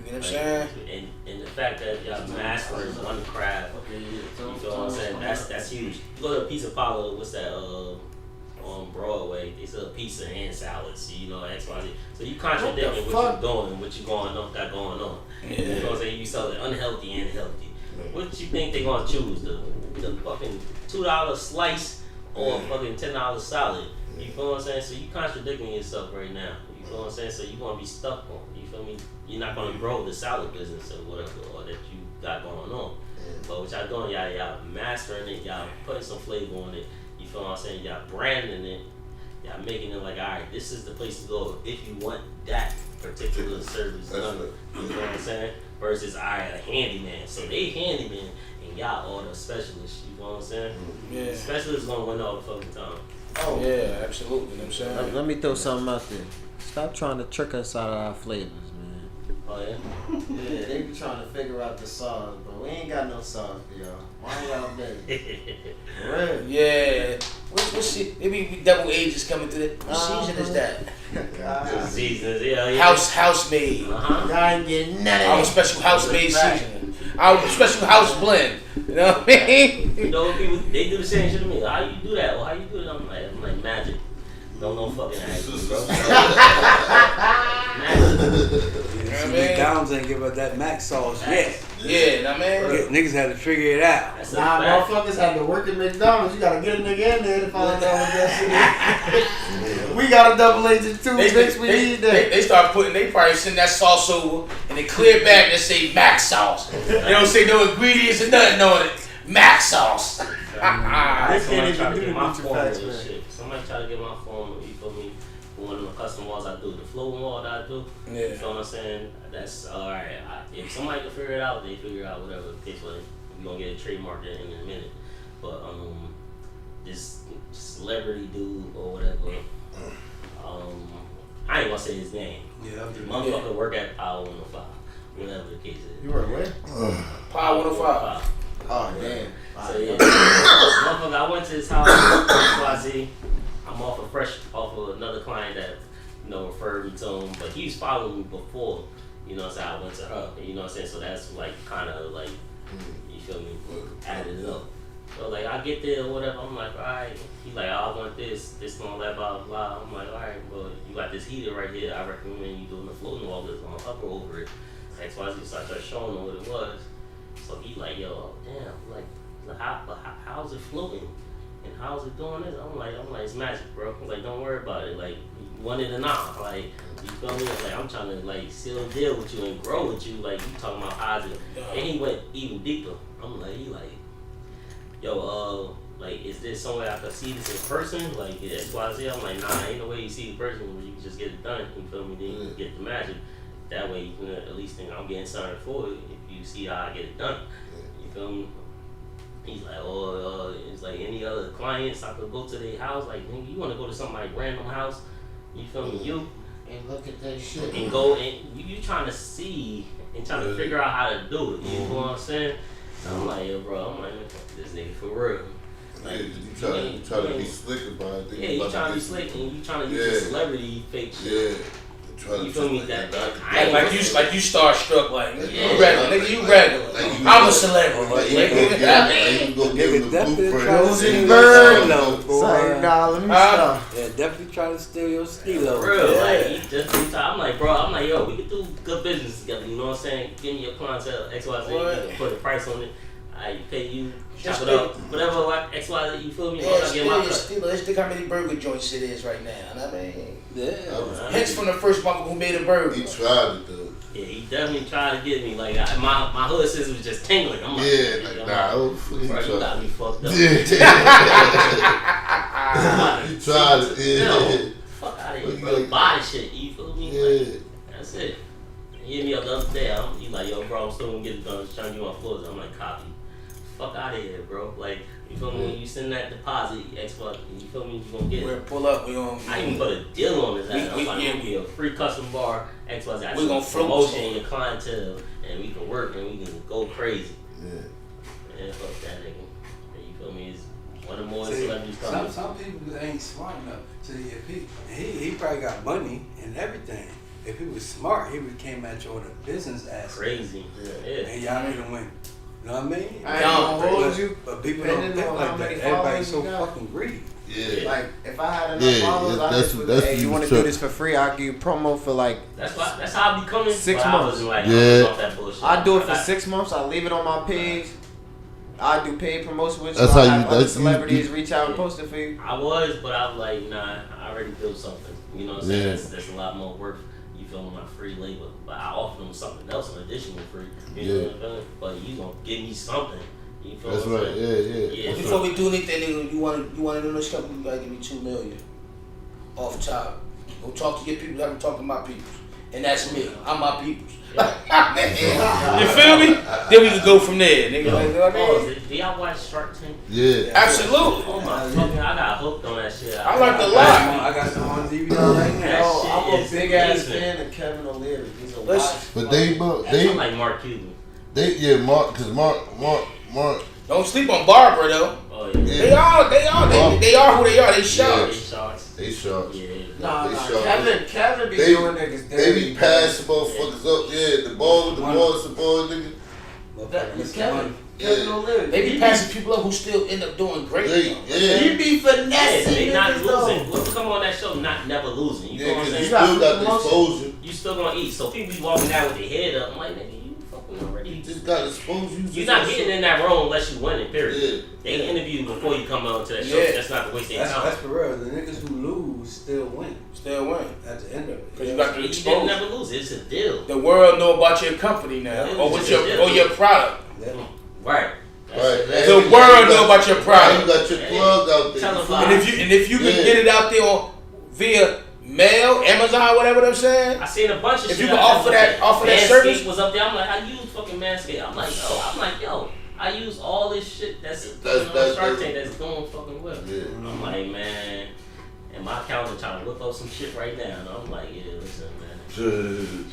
what I'm saying, and the fact that y'all mastering one craft, you know what I'm saying, that's huge. You go to a Pizza Parlor, what's that on Broadway, they sell pizza and salads, you know, XYZ. So you contradicting what you're doing, what you got going on. Yeah. You know what I'm saying? You sell it unhealthy and healthy. What you think they gonna choose? The fucking $2 slice or a fucking $10 salad? You feel what I'm saying? So you contradicting yourself right now. You feel what I'm saying? So you gonna be stuck on. You feel me? You're not gonna grow the salad business or whatever or that you got going on. But what y'all doing, y'all mastering it, y'all putting some flavor on it. You feel what I'm saying? Y'all branding it. Y'all making it like, all right, this is the place to go if you want that particular service done. You know what I'm saying? Versus, all right, a handyman. So they handyman and y'all order specialists. You know what I'm saying? Yeah. Specialists gonna win all the fucking time. Oh yeah, absolutely. You know what I'm saying? Let me throw something out there. Stop trying to trick us out of our flavors, man. Oh yeah? Yeah, they be trying to figure out the sauce, but we ain't got no sauce for y'all. Why y'all begging? Right. Yeah. What's shit? Maybe double ages coming through it. What season is that? Seasons, yeah. House made. Uh-huh. Y'all ain't getting none of Our it. special house made seasoning. Our special house blend. You know what I mean? You know, people, they do the same shit to me. How you do that? Or how you do it? I'm like magic. Don't know fucking accent, bro. See, McDonald's ain't give us that Mac sauce yet. Yeah, know what I mean? Niggas had to figure it out. That's a Nah, fact. motherfuckers had to work at McDonald's. You gotta get a nigga in there to find out what that shit is. We got a double agent too, bitch. We need that. They start putting, they probably send that sauce over and they clear back and say Mac sauce. They don't say no ingredients or nothing on it. Mac sauce. Somebody even try to do get the my Nutri formula Facts, and man. shit. Somebody try to get my formula, you feel me? One of the custom walls I do, the flow wall that I do. Yeah. You feel what I'm saying? That's alright. If somebody can figure it out, they figure out whatever the case was. We're gonna get a trademark in a minute. But this celebrity dude or whatever, I ain't gonna say his name. Yeah, The motherfucker work at Power 105, whatever the case is. You work where? Power 105. Oh damn. So yeah, motherfucker, I went to his house, XYZ. I'm off of another client that, you know, referred me to him, but he was following me before, you know what I'm saying, I went to her, you know what I'm saying, so that's like kind of like, you feel me, added it up. So like I get there or whatever, I'm like, alright, he like, oh, I want this and all that, blah, blah, blah. I'm like, alright, well, you got this heater right here, I recommend you doing the floating wall, because I'm gonna hover over it. XYZ, so I started showing him what it was. So he like, yo, damn, like how's it floating? And how's it doing this? I'm like, it's magic, bro. I'm like, don't worry about it. Like, you want it or not. Like, you feel me? Like, I'm trying to, like, seal a deal with you and grow with you. Like, you talking about how's it. And he went even deeper. I'm like, yo, like, is there some way I could see this in person? Like, XYZ? I'm like, nah, ain't no way you see the person where you can just get it done. You feel me? Then you can get the magic. That way you can at least think I'm getting something for it if you see how I get it done. You feel me? He's like, it's like any other clients I could go to their house. Like, nigga, you want to go to somebody's random house? You feel me? You And look at that shit. and go and you trying to see and trying to figure out how to do it. You know what I'm saying? So I'm like, yo, bro, I'm like, this nigga for real. Like, you try to be slick about it. Yeah, you trying to be slick and you trying to use a celebrity fake shit. Yeah. You feel me? That Like you starstruck, like Yeah. you regular, nigga, you regular. I'm a celebrity. Like, Nigga. you go Nigga give him the definitely blueprint. try to steal your Bird. stilo, boy. Sorry, nah, let me stop. Yeah, definitely try to steal your stilo. Real, Yeah. like, he just be I'm like, bro, I'm like, yo, we can do good business together, you know what I'm saying? Give me your clientele, XYZ, What? you can put a price on it, I pay you, Just chop it up, whatever, like, XYZ, you feel me? Yeah, I get my cut. let's think how many burger joints it is right now. I mean, Yeah. hence from the first motherfucker who made a burger. He tried it though. Yeah, he definitely tried to get me, like, my hood system was just tingling, I'm like, Yeah, nigga, like I'm nah, bro, you got me fucked up. Yeah. He He tried it. Yeah. Fuck out of here, Like, bro, buy the shit, you feel me? Yeah. Like, that's it. He hit me up the other day, he like, yo, bro, I'm still gonna get it done, just trying to get my floors. I'm like, copy. Fuck out of here, bro. Like, you feel me? When you send that deposit, you feel me? You gonna get We'll it. pull up. We gonna. I even put a deal on his ass. I'm we- like, yeah. I'm gonna be a free custom bar, XYZ. We gonna float promotion your clientele, and we can work and we can go crazy. Yeah, fuck that nigga. You feel me? It's one of the more celebrities coming. Some people ain't smart enough. So if he probably got money and everything. If he was smart, he would came at you with a business aspect. Crazy. Yeah. And y'all didn't win. You know what I mean? I ain't gonna hold you. But people don't think like that. Everybody's so fucking greedy. Yeah. Like if I had enough followers, I just would, hey, you want to do this for free? I'll give you promo for like. That's how I be coming. 6 months. I wasn't like, I was off that bullshit. I do it for 6 months. I leave it on my page. I do paid promotion with you. That's I how have you. other That's celebrities reach out and post it for you. I was, but I was like, nah. I already built something. You know what I'm saying? That's a lot more worth. You feel me? My free labor, but I offer them something else in addition to free. You know what I'm saying? But you gonna give me something. You feel That's what I'm right. saying? Yeah. Before we do anything, nigga, you want to do this company? You gotta give me $2 million off top. Go talk to your people. Have to talk to my people, and that's me. I'm my peoples. You feel me? Then we can go from there, nigga. Like, you know what I mean? Do y'all watch Shark Tank? Yeah. Absolutely. Oh my fucking! I got hooked on that shit. I like the lot. I got some on DVD right now. That I'm a shit big is ass amazing. fan of Kevin O'Leary. He's a Listen, wise. But That's like Mark Cuban. Mark. Don't sleep on Barbara though. Oh yeah. They are who they are. They They sharks. sharks. They sharks. Yeah. Nah, They sharp. Kevin be They- doing niggas They dirty. be passing motherfuckers up. Yeah, the ball with the ball, it's the ball, nigga. Kevin O'Leary. They be passing people up who still end up doing great. They- though. yeah. He be finessing They not niggas losing. though. Look, come on that show, not never losing. You know Yeah, what I'm because you saying? still got the exposure. You still gonna eat. So people be walking out with their head up. I'm like, nigga, you fucking already. You just got exposure. You're not getting in that room unless you win it, period. Yeah. They interview you before you come on to that show. Yeah. That's not the waste of That's time. for real. The niggas who lose still win Still win. at the end of it. Cause you got the You didn't exposure. never lose. It's a deal. The world know about your company now, Yeah, or what it's your just- or your product. Yeah. Right. Right. The world know about your Right, you product. got your plug out there. Tell them And if you can Yeah. get it out there via mail, Amazon, whatever I'm saying. I seen a bunch of If shit. you can out offer there. that service. Manscaped was up there. I'm like, I use fucking Manscaped. I'm like, yo, I use all this shit that's on Shark Tank that's going fucking well. Yeah. I'm like, man, and my accountant trying to look up some shit right now, and I'm like, yeah, listen, man.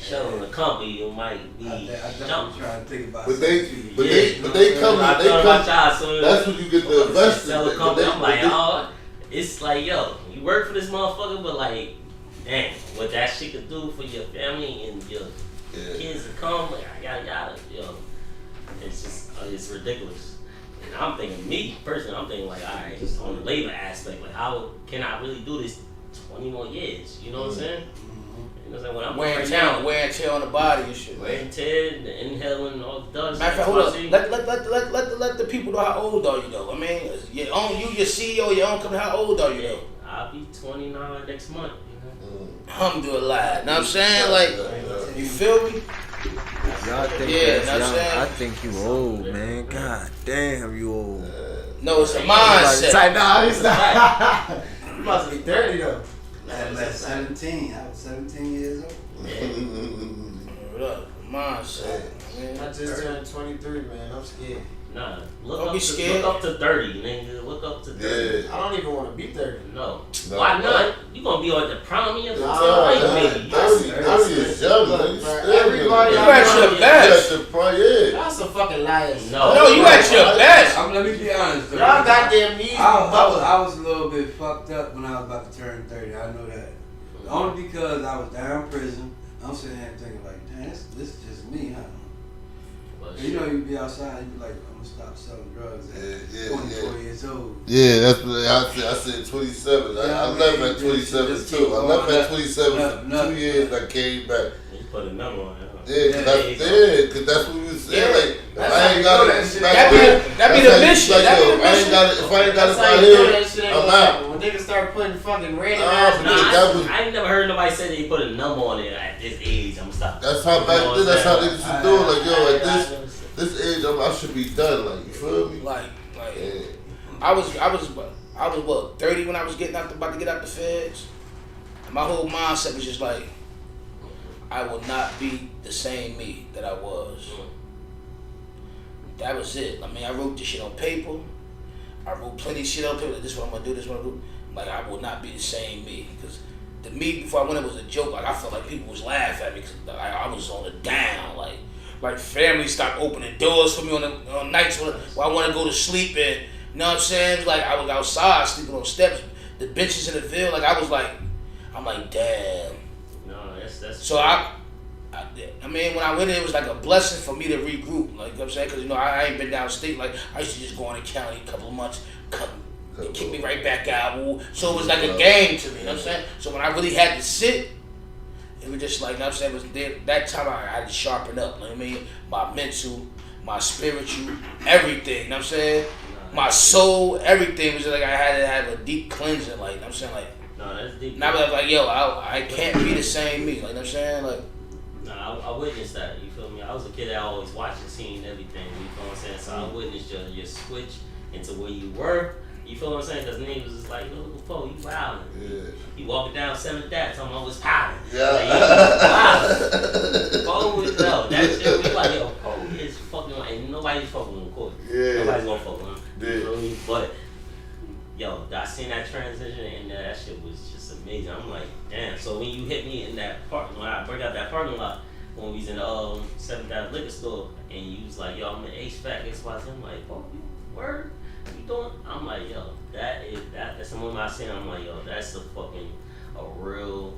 Selling the company, you might be I definitely jumping. try to think about But they Yeah. come. I They thought come. about y'all soon. That's when you get the investors. Sell a company. I'm like, oh, it's like, yo, you work for this motherfucker, but like, damn, what that shit could do for your family and your kids to come, like, yada, yo, it's just, it's ridiculous. And I'm thinking, me personally, I'm thinking like, all right, just on the labor aspect, like, how can I really do this 20 more years? You know what I'm saying? You know what I'm saying? When I'm Wear and tear on the body and shit. wear and tear, the inhaling, all the dust. Matter of fact, hold up. Let the people know how old are you though. I mean, your CEO, your own company. How old are you though? I'll be 29 next month. Alhamdulillah. Know what I'm saying? Like, you feel me? Y'all think Yeah, that's know what I'm young. saying? I think you old, man. God damn, you old. No, it's a mindset. Nah, he's not. You must be 30 though. I was 17. I was 17 years old. Hold up, mindset. Man. I just turned 23, man. I'm scared. Nah, Don't be scared. Look up to 30, nigga. Look up to 30. I don't even want to be 30. No. No. Why not? You gonna be on the prime of your Nah, baby. 30 is young, man. You Look, still everybody You young. at your You best. at your prime, yeah. Y'all some fucking liars. No, you at your best. Let me be honest. Though. Y'all goddamn knees. I was a little bit fucked up when I was about to turn 30. I know that. Only because I was down in prison. I'm sitting here thinking like, damn, this is just me, huh? But You know, you be outside, you be like, I'm gonna stop selling drugs at 24 years old. Yeah, that's what I said 27. I left at 27 too. I left at 27 for 2 years. I came back. you put a number on it. Huh? Yeah, cause that's what we was saying. Like, That's I how ain't you got know it. that shit. That be the mission. Like, That be yo, the I ain't mission. got it. If I ain't got it That's how right you know here, that shit ain't I'm gonna out. happen. When niggas start putting fucking random Nah, ass but numbers. that was- I ain't never heard nobody say they put a number on it at this age. I'm stopping. That's how back then. That's how niggas should do it. Like, yo, at this. this age, I should be done. Like, you feel me? Like, Yeah. I was what 30 when I was about to get out the feds. My whole mindset was just like, I will not be the same me that I was. That was it. I mean, I wrote this shit on paper. I wrote plenty of shit on paper. Like, this is what I'm gonna do. This is what I'm gonna do. Like, I will not be the same me because the me before I went in was a joke. Like, I felt like people was laughing at me because I was on the down. Like, like family stopped opening doors for me on nights when I want to go to sleep, and you know what I'm saying? Like I was outside sleeping on steps, the benches in the field. Like I'm like, damn. No, that's. So I mean, when I went in, it was like a blessing for me to regroup. Like, you know what I'm saying? Because, I ain't been downstate. Like, I used to just go in the county a couple of months, they kick me right back out. So it was like a game to me, you know what I'm saying? So when I really had to sit, it was just like, you know what I'm saying? It was there, that time I had to sharpen up, you know what I mean? My mental, my spiritual, everything, you know what I'm saying? My soul, everything was just like I had to have a deep cleansing, like, you know what I'm saying? Like, no, that's deep. Now I was like, yo, I can't be the same me, like, you know what I'm saying? Like, I witnessed that, you feel me? I was a kid that always watched and seen everything, you know what I'm saying? So I witnessed your switch into where you were, you feel what I'm saying? Because niggas was just like, look, Poe, you wildin'. Yeah. You walking down 7th Ave, talking about what's poppin'. Yeah. Like, you wildin'. Poe was, no, that shit was like, yo, Poe is fucking, and nobody's fucking with him, of course. Yeah. Nobody's gonna fuck with him. Yeah. You feel me? But, yo, I seen that transition and that shit was just amazing. I'm like, damn. So when you hit me in that parking lot, I break out that parking lot when we was in the 7th Ave liquor store, and you was like, yo, I'm in HVAC, XYZ. I'm like, oh, you word? What you doing? I'm like, yo, that's the moment I seen. I'm like, yo, that's a real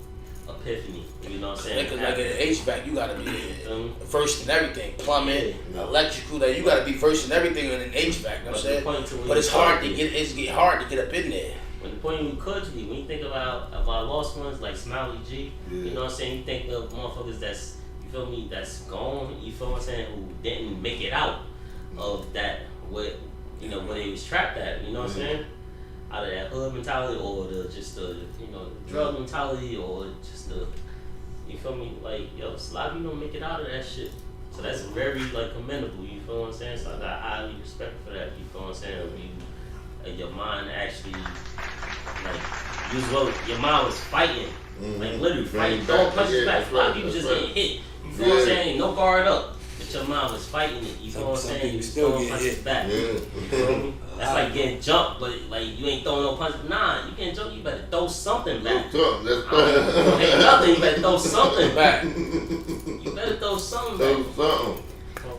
epiphany. You know what I'm saying? Because like in HVAC, you gotta be first in everything, plumbing, electrical. That you gotta be first in everything in HVAC. You know what I'm saying? But it's hard to get. It's hard to get up in there. When the point you could be, when you think about our lost ones like Smiley G, you know what I'm saying? You think of motherfuckers that's, you feel me, that's gone. You feel what I'm saying? Who didn't make it out of that what. You know, where they was trapped at, you know what I'm saying? Out of that hood mentality, or the drug mentality, or just the, you feel me? Like, yo, a lot of you don't make it out of that shit. So that's very, like, commendable, you feel what I'm saying? So I got highly respect for that, you feel what I'm saying? Your mind actually, like, your mind was fighting, like, literally fighting, throwing punches back. A lot of people just getting hit, you feel what I'm saying? Ain't no guard up. But your mom was fighting it, you know what I'm saying? You still get hit back. You feel me? That's like getting jumped, but like you ain't throwing no punch. Nah, you can't jump, you better throw something back. Ain't nothing, you better throw something back. You better throw something back. For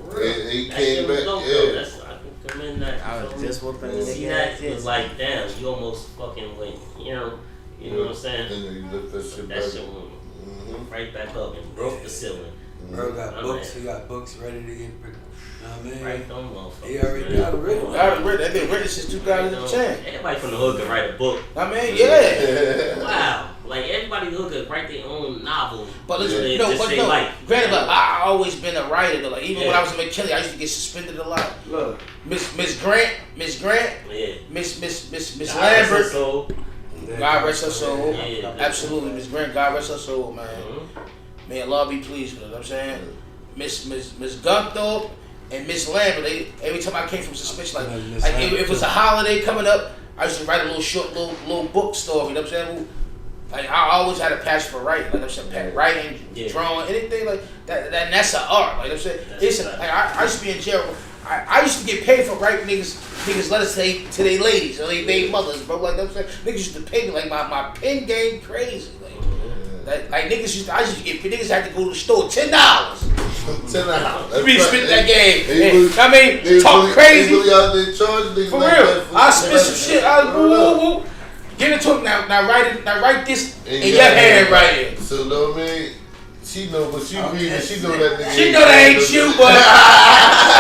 real. And he came back, I can commend that. I was just whooping the see that, it was like, damn, you almost fucking went, you know what I'm saying? And then you lift that shit back. That shit went right back up and broke the ceiling. Bro got books. He got books ready to get. You know what I mean? Right, them motherfuckers. He already got it written. They've been written since 2010. Everybody from the hood could write a book. I mean, yeah. Wow. Like everybody who could write their own novel. But listen, granted, but I always been a writer though. Like even when I was in McKinley, I used to get suspended a lot. Look, Miss Grant, Miss Lambert. God rest her soul. Yeah, absolutely, Miss Grant. God rest her soul, man. May Allah be pleased with it. You know what I'm saying? Miss Gunthorpe and Miss Lambert, every time I came from suspension, like if it was a holiday coming up, I used to write a little short little book story. You know what I'm saying? Like I always had a passion for writing. Like I'm saying, writing, drawing, anything like that. That's an art. Like I'm saying, I used to be in jail. I used to get paid for writing niggas letters to their ladies or they baby mothers, bro. Like I'm saying, niggas used to pay me like my pen game crazy. Like niggas I used to get niggas had to go to the store $10. $10. We spent that game. I mean, talk crazy. For real. I spit some shit. Woo. Give it to him now. Now write this in your handwriting. So know what I mean? She know, but she reading. She know that nigga. She know that ain't you, but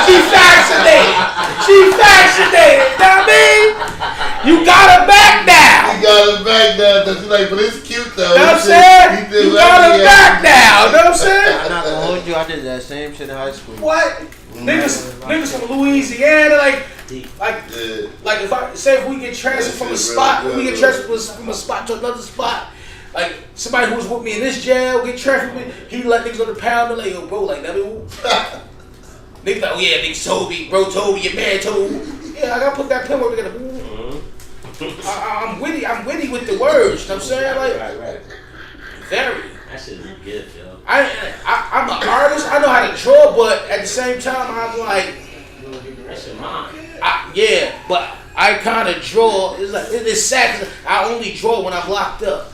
she fascinated. You know what I mean? You got her back now. You got her back now. She's like, but it's cute though. You know what I'm saying? You got her back now. You know what I'm saying? I'm not gonna hold you. I did that same shit in high school. What? Niggas from Louisiana, like if I say if we get transferred from a spot, we get transferred from a spot to another spot. Like somebody who was with me in this jail get transferred with me, he let niggas on the pound and like, yo, bro, like that. Niggas like, oh yeah, nigga Toby, bro Toby, your man Toby. Yeah, I gotta put that pen where we gotta. I'm witty with the words. You know what I'm saying? Like, right. Very. That shit is good, yo. I'm an artist. I know how to draw, but at the same time, I'm like, that's your mind. Yeah, but I kind of draw. It's sad 'cause I only draw when I'm locked up.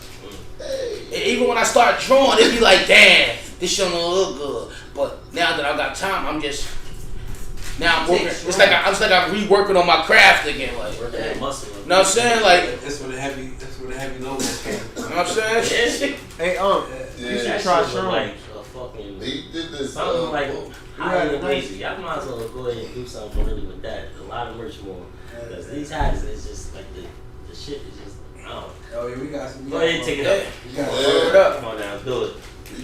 Even when I start drawing, it be like, damn, this shit don't look good. But now that I got time, I'm just now I'm working. It's like I'm reworking on my craft again. Like working that muscle. You know what I'm saying? Like that's what the heavy load came. You know what I'm saying? Hey, you should try Sherm. Like a fucking. He did this. Something like high and nice. lazy. Y'all might as well go ahead and do something really with that. A lot of merch more. Because these hats is just like the shit is just. I don't know. Oh yeah, we got some. Go ahead and take it up. It up. Come on now, do it.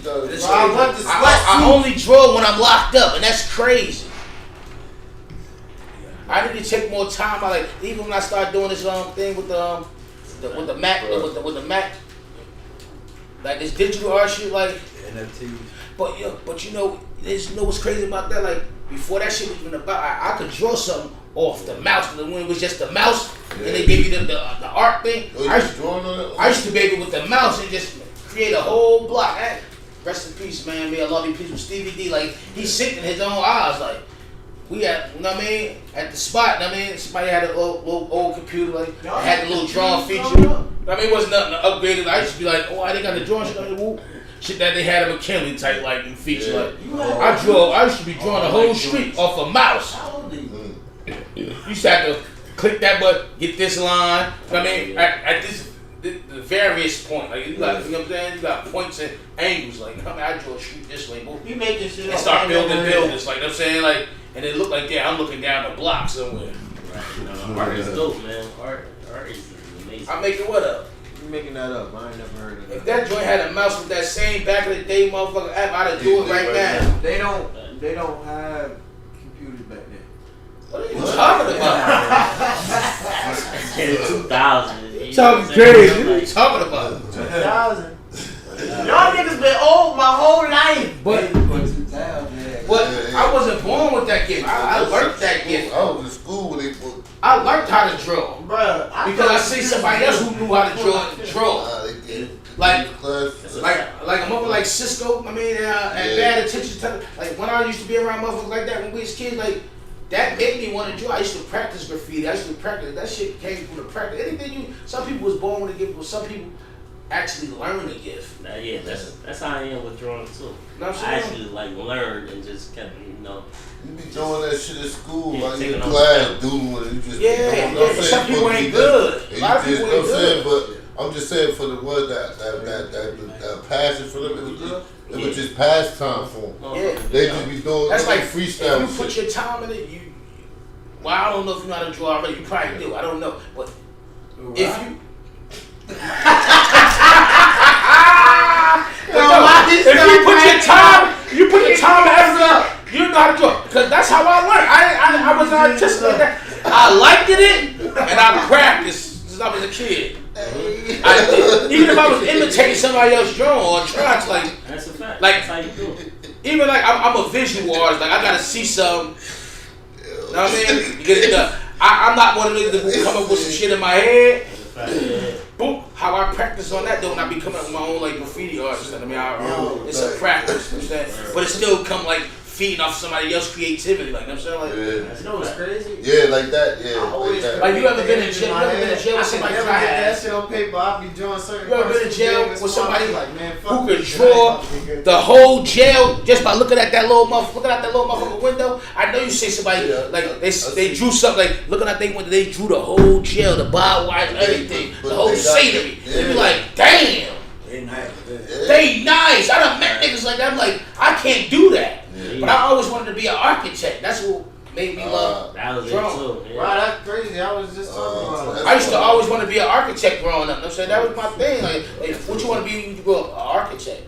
I only draw when I'm locked up, and that's crazy. I need to take more time. I like even when I start doing this thing with the Mac with the Mac, like this digital art shit, like NFT. But you know what's crazy about that? Like before that shit was even about, I could draw something off the mouse. When it was just the mouse, and they gave you the art thing. I used to be able with the mouse and just create a whole block. Rest in peace, man. May I love you, peace with Stevie D. Like he's sick in his own eyes. Like we had, you know what I mean, at the spot. You know what I mean, somebody had a little old computer, like had the little drawing feature. You know what I mean, it wasn't nothing upgraded. I used to be like, oh, I didn't got the drawing shit. Like, whoop. Shit that they had a McKinley type like feature. Like I used to be drawing the whole street off a mouse. You used to have to click that button, get this line. You know what I mean, at this. The various point, like you got, you know what I'm saying? You got points and angles. Like, I mean, I draw a street this way, You making shit and start building buildings. Like, you know what I'm saying? Like, and it look like I'm looking down the block somewhere. Right. Art is dope, man. Art is amazing. I'm making what up? You making that up? I ain't never heard of that. If that joint had a mouse with that same back of the day motherfucker app, I'd do it right now. They don't have computers back then. What are you talking about? 2000. Talking crazy. What are you talking about? 2000. Y'all niggas been old my whole life. But I wasn't born with that gift. I learned that gift. I was in school when they put. I learned how to draw. Bruh. Because I see somebody else who knew how to draw. Like a motherfucker like Cisco, I mean, and bad attention to, like when I used to be around motherfuckers like that when we was kids, like that made me want to draw. I used to practice graffiti. I used to practice. That shit came from the practice. Anything some people was born with a gift, but some people actually learn the gift. Yeah, that's how I am with drawing too. I actually like learned and just kept, You be doing that shit at school, yeah, like in class, doing it. You just but some people ain't good. A lot of people ain't good. But I'm just saying for the ones that passion for them, it was just pastime for them. Yeah. They just be doing that's like freestyle. If you put your time in it, well, I don't know if you know how to draw already. You probably do. I don't know, but if you. If you put your time and effort, you know how to draw. Because that's how I learned. I was artistic like that. I liked it and I practiced since I was a kid. Even if I was imitating somebody else's drawing or trying to that's a fact. Like that's how you do it. Even like I'm a visual artist. Like I gotta see something. You know what I mean? You get it done. I'm not one of those that will come up with some shit in my head. Boom. How I practice on that though, when I be coming up with my own like graffiti artist. I mean, it's a practice, you know, but it still come like feeding off somebody else's creativity. Like, you know what I'm saying? Like, you know what's crazy? Yeah, like that. Yeah, like you ever been in jail? You ever been in jail with somebody I that shit on paper. I be drawing certain. You ever been in jail with somebody like, man, who could draw the whole jail just by looking at that little motherfucker window? I know you see somebody like they drew something like looking at their window. They drew the whole jail, the barbed wire, everything, the whole scenery. They be like, damn. They nice. I done met niggas like that. I'm like, I can't do that. But I always wanted to be an architect. That's what made me love drawing. Yeah. Wow, that's crazy. I was just talking about that. I used to always want to be an architect growing up. I'm saying that was my thing. Like what you want to be when you grow up? An architect.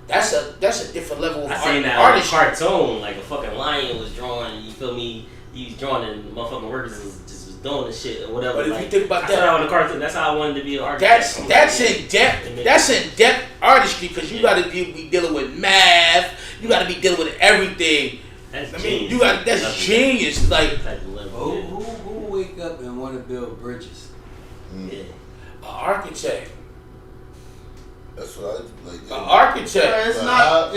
That's a different level of art. I seen that on a cartoon, like a fucking lion was drawing. You feel me? He was drawing and the motherfucking workers was doing the shit or whatever. But if like, you think about I saw on the cartoon. That's how I wanted to be an architect. That's in depth. That's in depth artistry because you got to be dealing with math. You got to be dealing with everything. That's genius. That's genius. Like who wake up and want to build bridges? Yeah, an architect. That's what I like. An architect. It's not.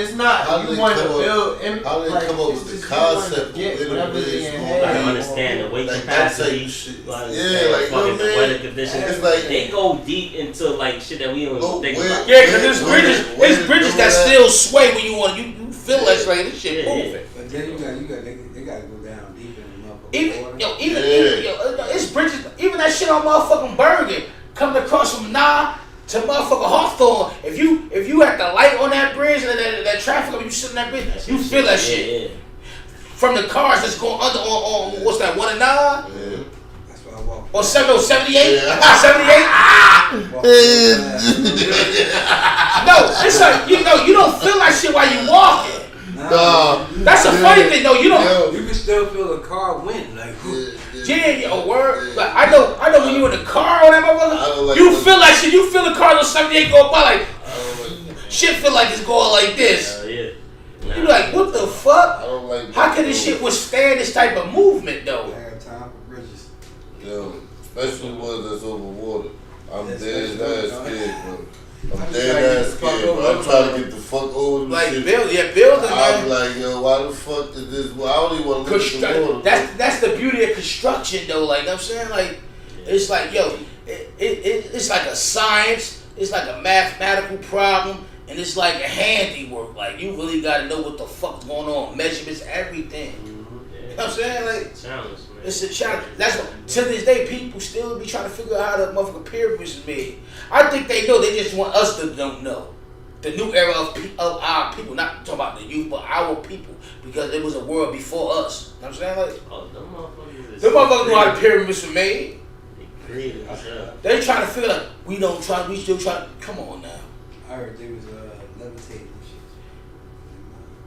You want to build. How they come up with the concept? I understand the weight capacity. Like the weather conditions. It's like they go deep into like shit that we don't even think about. Yeah, because there's bridges that still sway when you feel that like this shit moving. But then they gotta go down deep in the motherfucking Even water. it's bridges. Even that shit on motherfucking Bergen coming across from Nah to motherfucking Hawthorne. If you had the light on that bridge and that traffic, you sit on that bridge, you feel that shit. From the cars that's going under on what's that 1 and 9? That's why I walk. Or 78? Yeah. 78? No, it's like you don't feel that shit while you walking. That's a funny thing though. You don't. You can still feel the car wind like. Yeah, word. Like I know when you in the car on that motherfucker, like you feel that shit. You feel the car on 78 go by like shit. Feel like it's going like this. You like what the fuck? I don't like How can this shit withstand this type of movement though? I have time for bridges. Yo, especially ones that's over water. I'm That's dead good, ass scared, bro. I'm I'm just dead ass trying to get the fuck scared, bro. I'm over trying it. to get the fuck over the Like shit. building, I'm man. like, yo, why the fuck is this? Well, I don't even want to look at the water. That's the beauty of construction though. Like I'm saying, like it's like it's like a science. It's like a mathematical problem. And it's like a handiwork. Like you really gotta know what the fuck's going on. Measurements, everything. You know what I'm saying? Like challenge, man. it's a challenge. That's what to this day people still be trying to figure out how the motherfucking pyramids is made. I think they know. They just want us to don't know. The new era of our people, not talking about the youth, but our people, because it was a world before us. You know what I'm saying? Like them motherfuckers know how the pyramids were made. They created themselves. They trying to figure out we still try. Come on now. I heard they was levitating and shit.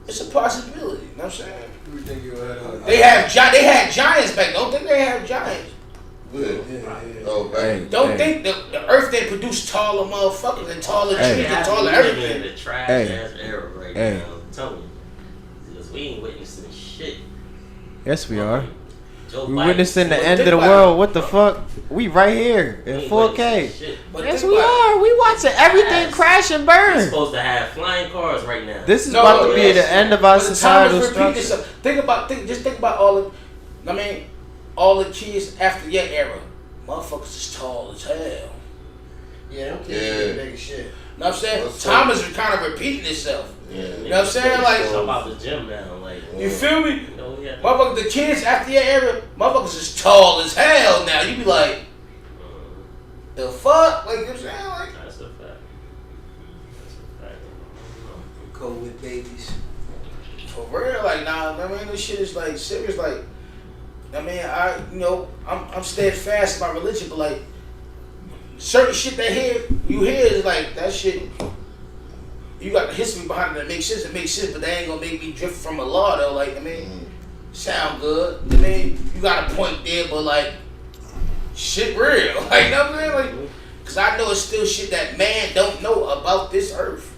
It's a possibility. You know what I'm saying? You would think you would They had giants back. Don't think they have giants. Yeah. Oh, Hey, Don't think the earth didn't produce taller motherfuckers and taller trees and taller We live everything. in the trash Hey. ass era right Hey. now. I'm telling you, because we ain't witnessing shit. Yes, we are. Joe We Biden- witnessing the Well, end of think the about world. it. What the fuck? We right here we in ain't 4K. witnessing shit. But Yes, think we about it. are. We watching everything Yes. crash and We're burn. supposed to have flying cars right now. This is No, about to be yes. the end of our But the time societal is repeating structure. itself. Think about all the kids after your era. Motherfuckers is tall as hell. Yeah, them kids Yeah. big as shit. You know what I'm saying? What's Time up? is kind of repeating itself. Yeah. You know what I'm saying? Like, Talk about the gym now, like you feel me? you know, we had Motherfuckers, the kids after your era, motherfuckers is tall as hell now. You be like, the fuck? Like, you know what I'm saying? Like, that's a fact. That's a fact. COVID babies. for real, like, nah, I mean, this shit is like serious. Like, I mean, I'm steadfast in my religion, but like, certain shit you hear is like that shit. You got the history behind it that makes sense. It makes sense, but they ain't gonna make me drift from a law though. Like, I mean, sound good. I mean, you got a point there, but like, shit real. Like, you know what I'm saying? Like, cause I know it's still shit that man don't know about this earth.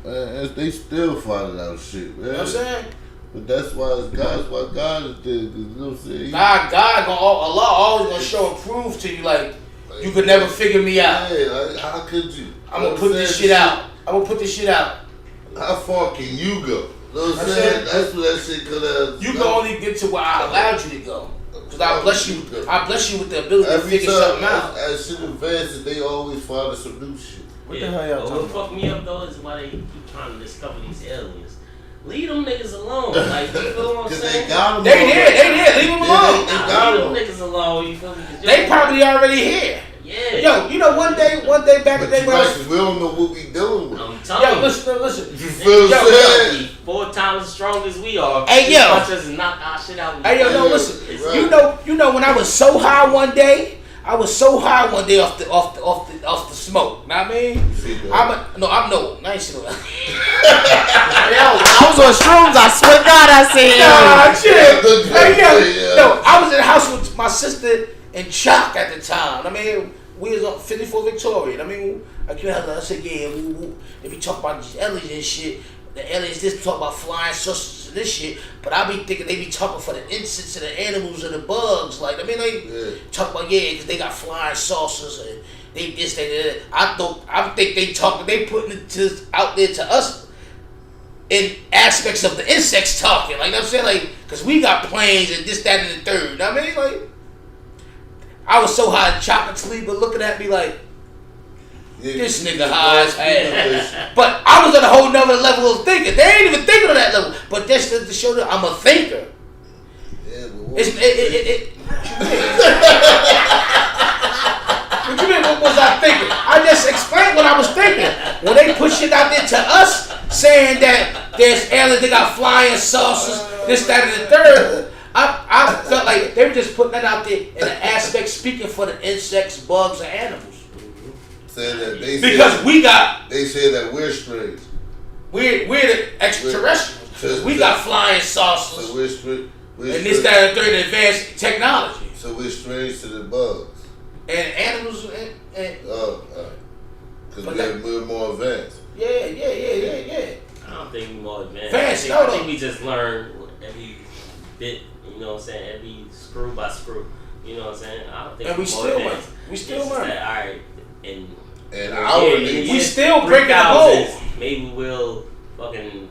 They still finding out shit, man. You know what I'm saying? But that's why it's God. That's why God is there. 'Cause you know what I'm saying? Allah always gonna show and prove to you like you could never figure me out. Yeah, like, how could you? I'm gonna put this shit out. I'm gonna put this shit out. How far can you go? You know what I'm I'm saying? saying- That's what that shit could have. You can only get to where I allowed you to go. Cause I bless you with the ability to Every figure time something out. as shit advances, they always find some new shit. What the hell y'all But talking what fucked me up though is why they keep trying to discover these aliens. Leave them niggas alone. Like, you feel what I'm Cause saying? they got them. They did. Leave them alone. They got Leave them them. niggas alone. You feel me? 'Cause They probably already here. Yeah. Yo, you know one day back in the But day you when I right, was, 'cause we don't know what we dealing with. I'm telling yo, you. listen. You feel what I'm saying? Yo, 4 times as strong as we are. Hey, These yo. punches knock our shit out. Hey yo, no, Yeah, listen. right. You know when I was so high one day. I was so high one day off the smoke. Know what I mean? I ain't seen no. Yo, I was on shrooms. I swear to God, I seen Nah, him. chill. Hey, yo, no, I was in the house with my sister and Chuck at the time. I mean, we was on 54 Victoria. I mean, I said, yeah, they be talking about these aliens and shit. The aliens just talk about flying saucers and this shit, but I be thinking they be talking for the insects and the animals and the bugs. Like, I mean, they talk about, because they got flying saucers and they this, they that. I think they putting it out there to us in aspects of the insects talking. Like, you know what I'm saying? Like, because we got planes and this, that, and the third. You know what I mean? Like, I was so high chocolate sleep, but looking at me like, This nigga high as hell. But I was on a whole nother level of thinking. They ain't even thinking on that level. But that's to show that I'm a thinker. Yeah, but What you mean? What was I thinking? I just explained what I was thinking. When they put shit out there to us, saying that there's aliens, they got flying saucers, this, that, and the third, I felt like they were just putting that out there in an aspect speaking for the insects, bugs, and animals. Said that They said that we're strange. We're the extraterrestrials. We got flying saucers. So we're strange. And this, that, and the third, advanced technology. So we're strange to the bugs. And animals and because we're more advanced. Yeah. I don't think we're more advanced. I think we just learn every bit, you know what I'm saying, every screw by screw. You know what I'm saying? I don't think and we still learn. Alright, and we still breaking the mold. Maybe we'll fucking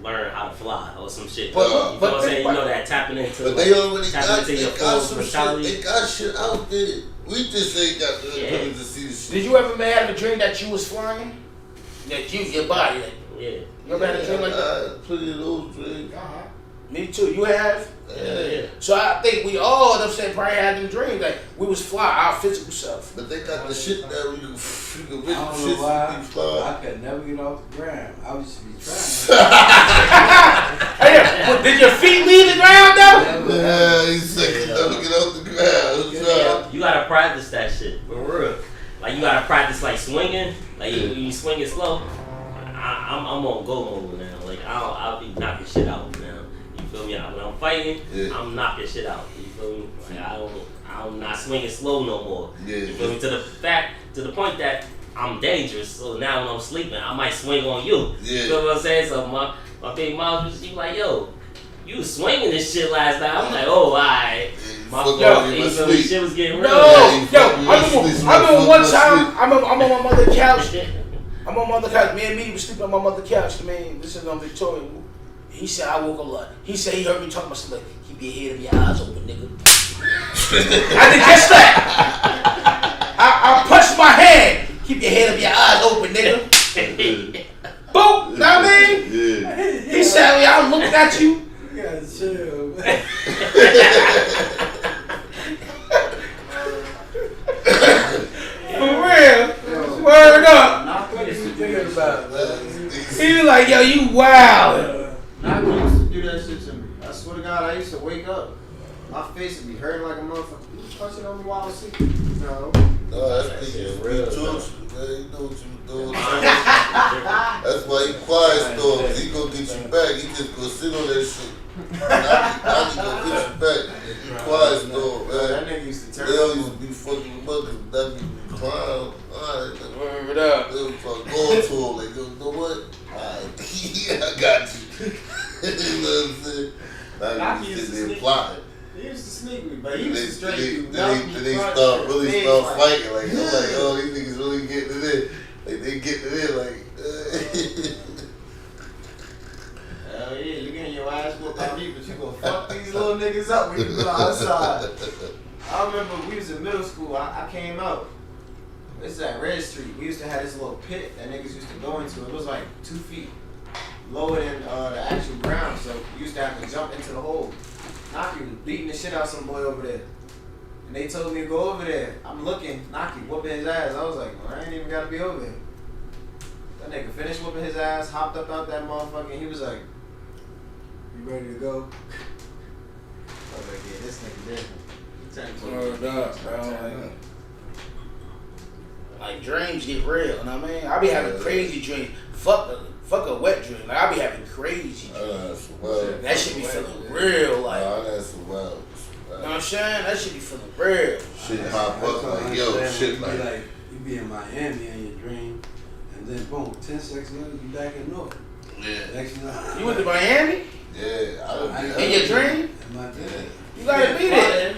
learn how to fly or some shit. But you know what I'm saying? You know that tapping into. But they already got some shit. They got shit out there. We just ain't got the ability to see the shit. Did you ever have a dream that you was flying? That your body? Yeah. You ever had a dream like that? Plenty of those dreams. Me too. You have? Yeah. So I think we all, I'm saying, probably had them dreams that we was fly, our physical self. But they got the shit that we can I don't know why I could never get off the ground. I used to be trying. Hey, did your feet leave the ground though? Yeah, he's saying never get off the ground. You gotta practice that shit for real. Like you gotta practice like swinging. Like when you swing it slow. I'm on go mode now. Like I'll be knocking shit out now. You feel me? When I'm fighting, I'm knocking shit out. You feel me? Like I'm not swinging slow no more. Yeah. You feel me? To the point that I'm dangerous. So now when I'm sleeping, I might swing on you. Yeah. You feel what I'm saying? So my big mom was like, yo, you was swinging this shit last night. I'm like, oh, alright. Shit was getting real. I remember one time, I'm on my mother's couch. I'm on my mother's couch. Me and Meaty was sleeping on my mother's couch. This is on Victoria. He said I woke up a lot. He said he heard me talking about something like, keep your head and your eyes open, nigga. I did just that. I punched my hand. Keep your head and your eyes open, nigga. Boom. Know what I mean? Yeah. He said, I looked at you. You gotta chill, For real. Word up. What is you thinking about? He was like, yo, you wild. Nike used to do that shit to me. I swear to God, I used to wake up. My face would be hurting like a motherfucker. You punching on me while I was sleeping? No. No, that's real. You know what you doing. That's why he quiet store. He gonna get you back. He just gonna sit on that shit. Now he gonna get you back. He quiet store, man. That nigga used to turn. They all used to be fucking mothers. That be clown. Alright, word it up. they was going to him. Like, you know what? Alright, I got you. You know what I'm saying? Now you just sit there plotting. He used to sneak me, but he used to straight do Then they start fighting. Like, I'm like, oh, these niggas really getting it in. Like, they getting it in, like, hell yeah, you getting your ass whooped by me, but you gonna fuck these little niggas up when you go outside. I remember we was in middle school, I came out. This is at Red Street. We used to have this little pit that niggas used to go into. It was like 2 feet lower than the actual ground, so we used to have to jump into the hole. Naki was beating the shit out some boy over there. And they told me to go over there. I'm looking, Naki whooping his ass. I was like, well, I ain't even gotta be over there. That nigga finished whooping his ass, hopped up out that motherfucker, and he was like, You ready to go? I was like, yeah, this nigga different. Word up, bro. Like dreams get real, you know what I mean? I be having crazy dreams. Fuck a wet dream. Like I be having crazy dreams. That shit be feeling real, like. that's some wild. You know what I'm saying? That shit be feeling real. Shit pop up like, yo, shit like. You be in Miami in your dream, and then boom, 10 seconds later, you back in North. Yeah. You went to Miami? Yeah. In your dream? In my dream. You gotta be there.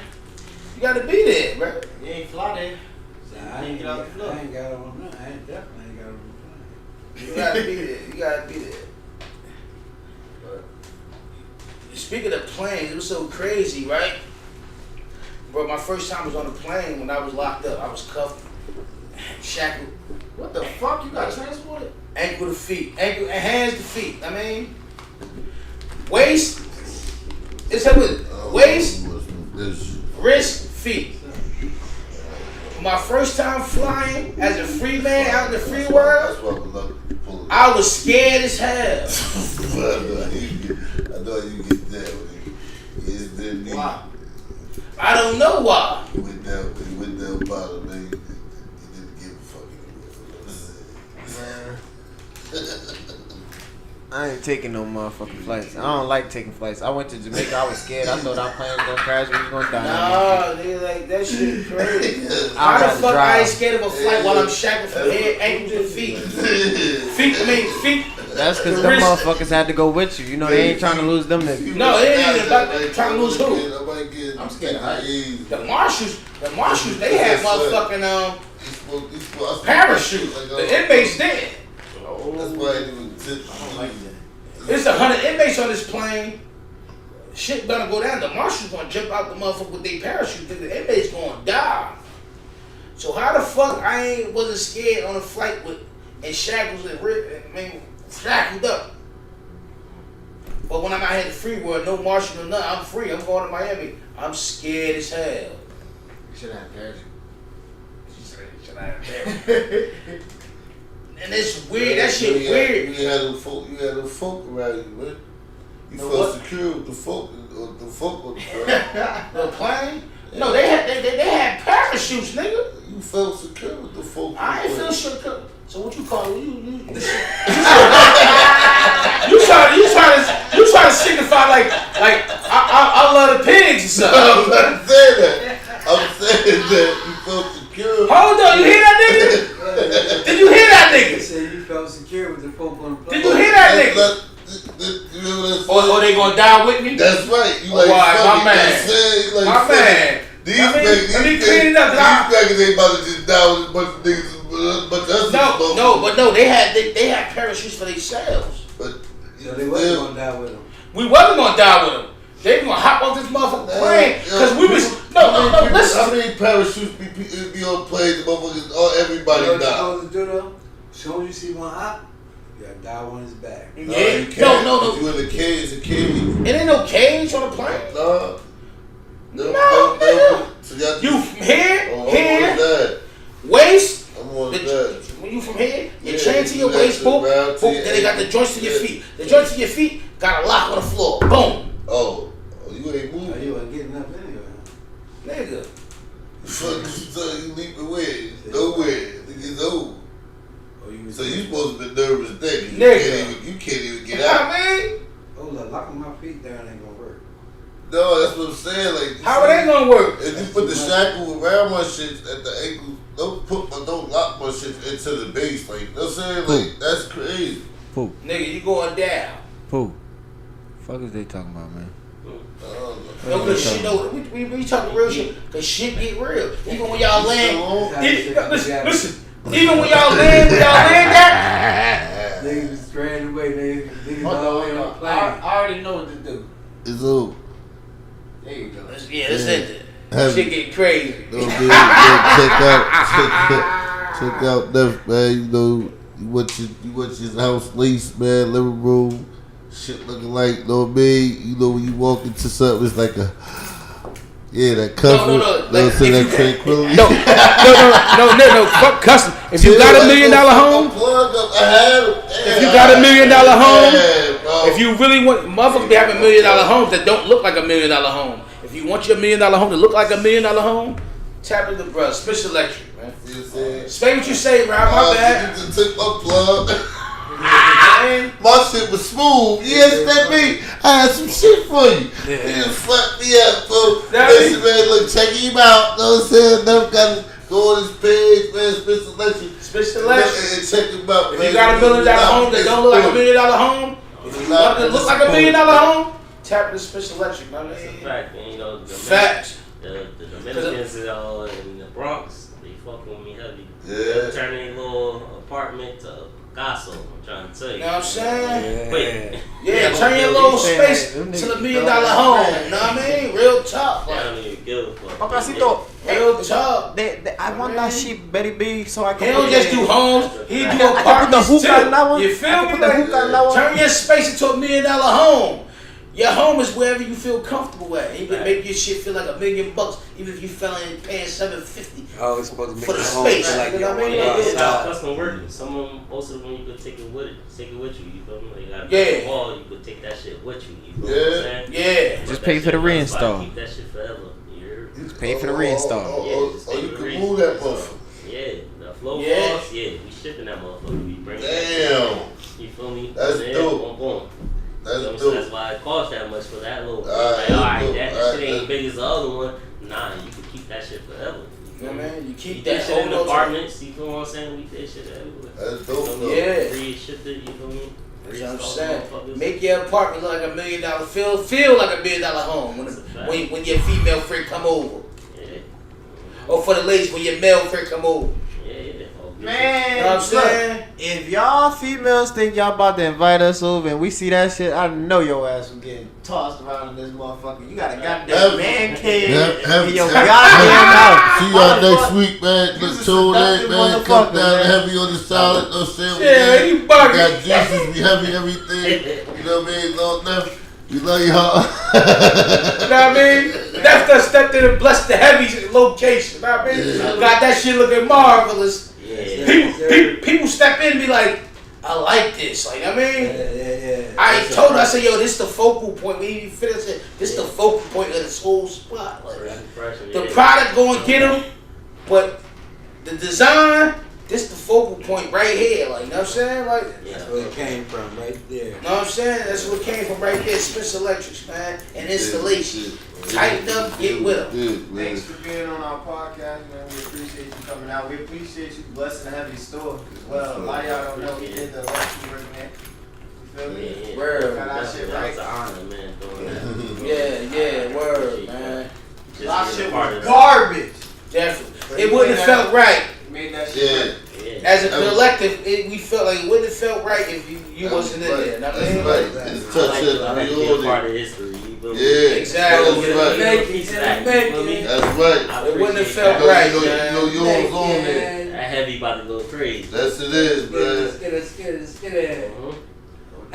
You gotta be there, bro. You ain't fly there. I ain't got on none. I ain't definitely ain't got on the plane. You gotta be there. You gotta be there. Speaking of planes, it was so crazy, right? Bro, my first time was on a plane when I was locked up. I was cuffed. shackled. What the fuck? You got transported? Ankle to feet, ankle and hands to feet. I mean, waist. It's up with waist, wrist, feet. My first time flying as a free man out in the free world, I was scared as hell. I know you get that. Why? I don't know why. You went down bottom, man. You didn't give a fucking. I ain't taking no motherfucking flights. I don't like taking flights. I went to Jamaica. I was scared. I thought our plane was gonna crash. We was gonna die. Nah, nigga, like that shit crazy. How the fuck I ain't scared of a flight while I'm shackled from head, ankles, to feet? Feet. That's because them motherfuckers had to go with you. You know, they ain't trying to lose them niggas. No, they ain't even about trying to lose who? I'm scared of heights. The marshals, they had motherfucking parachutes. The inmates did. That's why I didn't even tip. I don't like that. There's 100 inmates on this plane. Shit gonna go down. The marshals gonna jump out the motherfucker with their parachute. The inmates gonna die. So how the fuck I wasn't scared on a flight with and shackles and shackled up? But when I'm out here in the free world, no marshal, no nothing. I'm free. I'm going to Miami. I'm scared as hell. You should have parachute. She said, should I have parachute? And it's weird. That shit weird. You had them folk around you, man. You felt secure with the folk on the plane. The plane? No, they had parachutes, nigga. You felt secure with the folk. I ain't feel secure. So what you call it? You try to signify like I love the pigs or something. I'm not saying that. I'm saying that you felt secure. Hold on, you hear that nigga? Did you hear that nigga? You said you felt secure with the folk on the plane. Did you hear that nigga? Or they gonna die with me? That's right. You like my man. Like, my man. These let me clean it up. These niggas ain't about to just die with a bunch of niggas. No, they had parachutes for themselves. But so they wasn't gonna die with them. We wasn't gonna die with them. They gonna hop off this motherfucking plane because we was no. Listen. How many parachutes be on planes? Motherfuckers, everybody You know what die. you're supposed to do though? As soon as you see one hop, you gotta die on his back. Yeah. No, you can't. No. If you in the cage, it's a cage. It ain't no cage on the plane. No. No. So You from here, waist. I'm on that. When you from here, your chain to your waist, boom. Then they got the joints to your feet. The joints to your feet got a lock on the floor. Boom. Oh, you ain't moving. Oh, you ain't getting up anyway. Nigga. Fuck, so you leaping where? Nowhere. Niggas old. So you supposed to be nervous then. You can't even get out. I mean? Oh, look, locking my feet down ain't gonna work. No, that's what I'm saying. Like, how it ain't gonna work? If you put the shackle around my shit at the ankle, don't lock my shit into the base. Like, you know what I'm saying? Like, that's crazy. Pooh. Nigga, you going down. Pooh. Fuck is they talking about, man? No, cause shit, we talking real shit. Cause shit get real. Even when y'all land, listen. Even when y'all land that. Niggas was stranded away. Niggas all the way on the plane. I already know what to do. It's over. There you go. Let's end it. Shit get crazy. Check out Neff, man. You know, you want your house lease, man, living room. Shit looking like, you know what I mean? You know, when you walk into something, it's like that comfort. That tranquility. No. Fuck custom. If you got $1 million home, if you got $1 million home, if you really want, motherfuckers be having $1 million homes that don't look like $1 million home. If you want your $1 million home to look like $1 million home, tap into the bruh. SpenceElectric, man. Say what you say, Rob. My bad. You took my plug. My shit was smooth. You understand me? I had some shit for you. You just fucked me up, bro. Listen, man, look, check him out. Know what I'm saying? Never got to go on his page, man. SpenceElectric. And check him out, man. If you got $1 million home that don't look like $1 million home, if you want to look like $1 million home, tap into SpenceElectric, man. That's a fact, man. You know, facts. The Dominicans in the Bronx, they fucking with me heavy. Yeah. Turning a little apartment to gossip. I'm trying to tell you. You know what I'm saying? Wait. Yeah, turn your little space to the $1 million home. You know what I mean? Real talk. I don't even give a fuck. Papacito. Real talk. up. I want that shit Betty B so I can. He don't just do homes. He do I can put the apartments too. hookah in that one. You feel I can me? put the hookah in that one. Turn your space into $1 million home. Your home is wherever you feel comfortable at. You can make your shit feel like $1 million, even if you fell in paying $750. Oh, it's supposed to make for the your home space. feel like You know what I mean? you're Like, outside. Custom work. Some of them, most of them, you could take it with you. You feel me? Like, you got Yeah. a wall, you could take that shit with you. You feel what I'm saying? Yeah. Just Put pay that for the shit in the spot, reinstall. Keep that shit forever. Just pay for the reinstall. Oh, you can move that motherfucker. Yeah, the flow Yeah. walls, we shipping that motherfucker. We bring Damn. you feel me? That's Then, dope. Boom, boom. That's So dope. that's why it costs that much for that little. Alright, Alright, that's that dope. shit ain't Alright, big as the other one. Nah, you can keep that shit forever. You know what I mean? You You keep keep that that shit in hold on to- apartments. You feel what I'm saying? We did shit everywhere. That's dope, So, though. Yeah. Re-shipped it. You feel me? That's what I'm Reinstalled saying. motherfuckers. Make your apartment look like $1 million. Feel like $1 million home when your female friend come over, Yeah. or for the ladies when your male friend come over. Yeah. Oh, Man, You know what I'm saying? look, if y'all females think y'all about to invite us over and we see that shit, I know your ass will get tossed around in this motherfucker. You got a goddamn man cave in your goddamn house. See y'all next week, man. You's Look, a tune in, seductive man. Come motherfucker, down man. heavy on the salad. No shit. Yeah, you We bugging. got juices. We heavy everything. You know what I mean? Long enough. We love y'all. You know what I mean? That's the step to the bless the heavy location. You know what I mean? Yeah. Got that shit looking marvelous. Yeah. People step in and be like, I like this. Like, I mean, Yeah. I told her, I said, yo, this the focal point. We even finished it. This the focal point of this whole spot. Like, the product going get them, but the design, this the focal point right here. Like, you know what I'm saying? Like, That's where it came from, right there. you know what I'm saying? That's what came from right there. SpenceElectric, man, and installation. Tighten up, get with them. Good, man. Thanks for being on our podcast, man. We appreciate you coming out. We appreciate you blessing the heavy store as well. A lot of y'all don't know we did the electric work, man. You feel me? Yeah. Word. Got our shit That right. was an honor, man, doing that. Yeah, word, man. Just Our being shit a part was of garbage. Definitely. It wouldn't have felt right. Made that shit Yeah. right. Yeah. As a collective, we felt like it wouldn't have felt right if you wasn't in there. Know what I That's mean? right. It's touch it. I like to be a part of history. You feel me? Yeah. Exactly. That's right. Make it, you feel me? That's right. I It wouldn't have appreciate felt that. right, You man. know, yours on there. That heavy about to go crazy. That's it is, man. Get it. Mhm.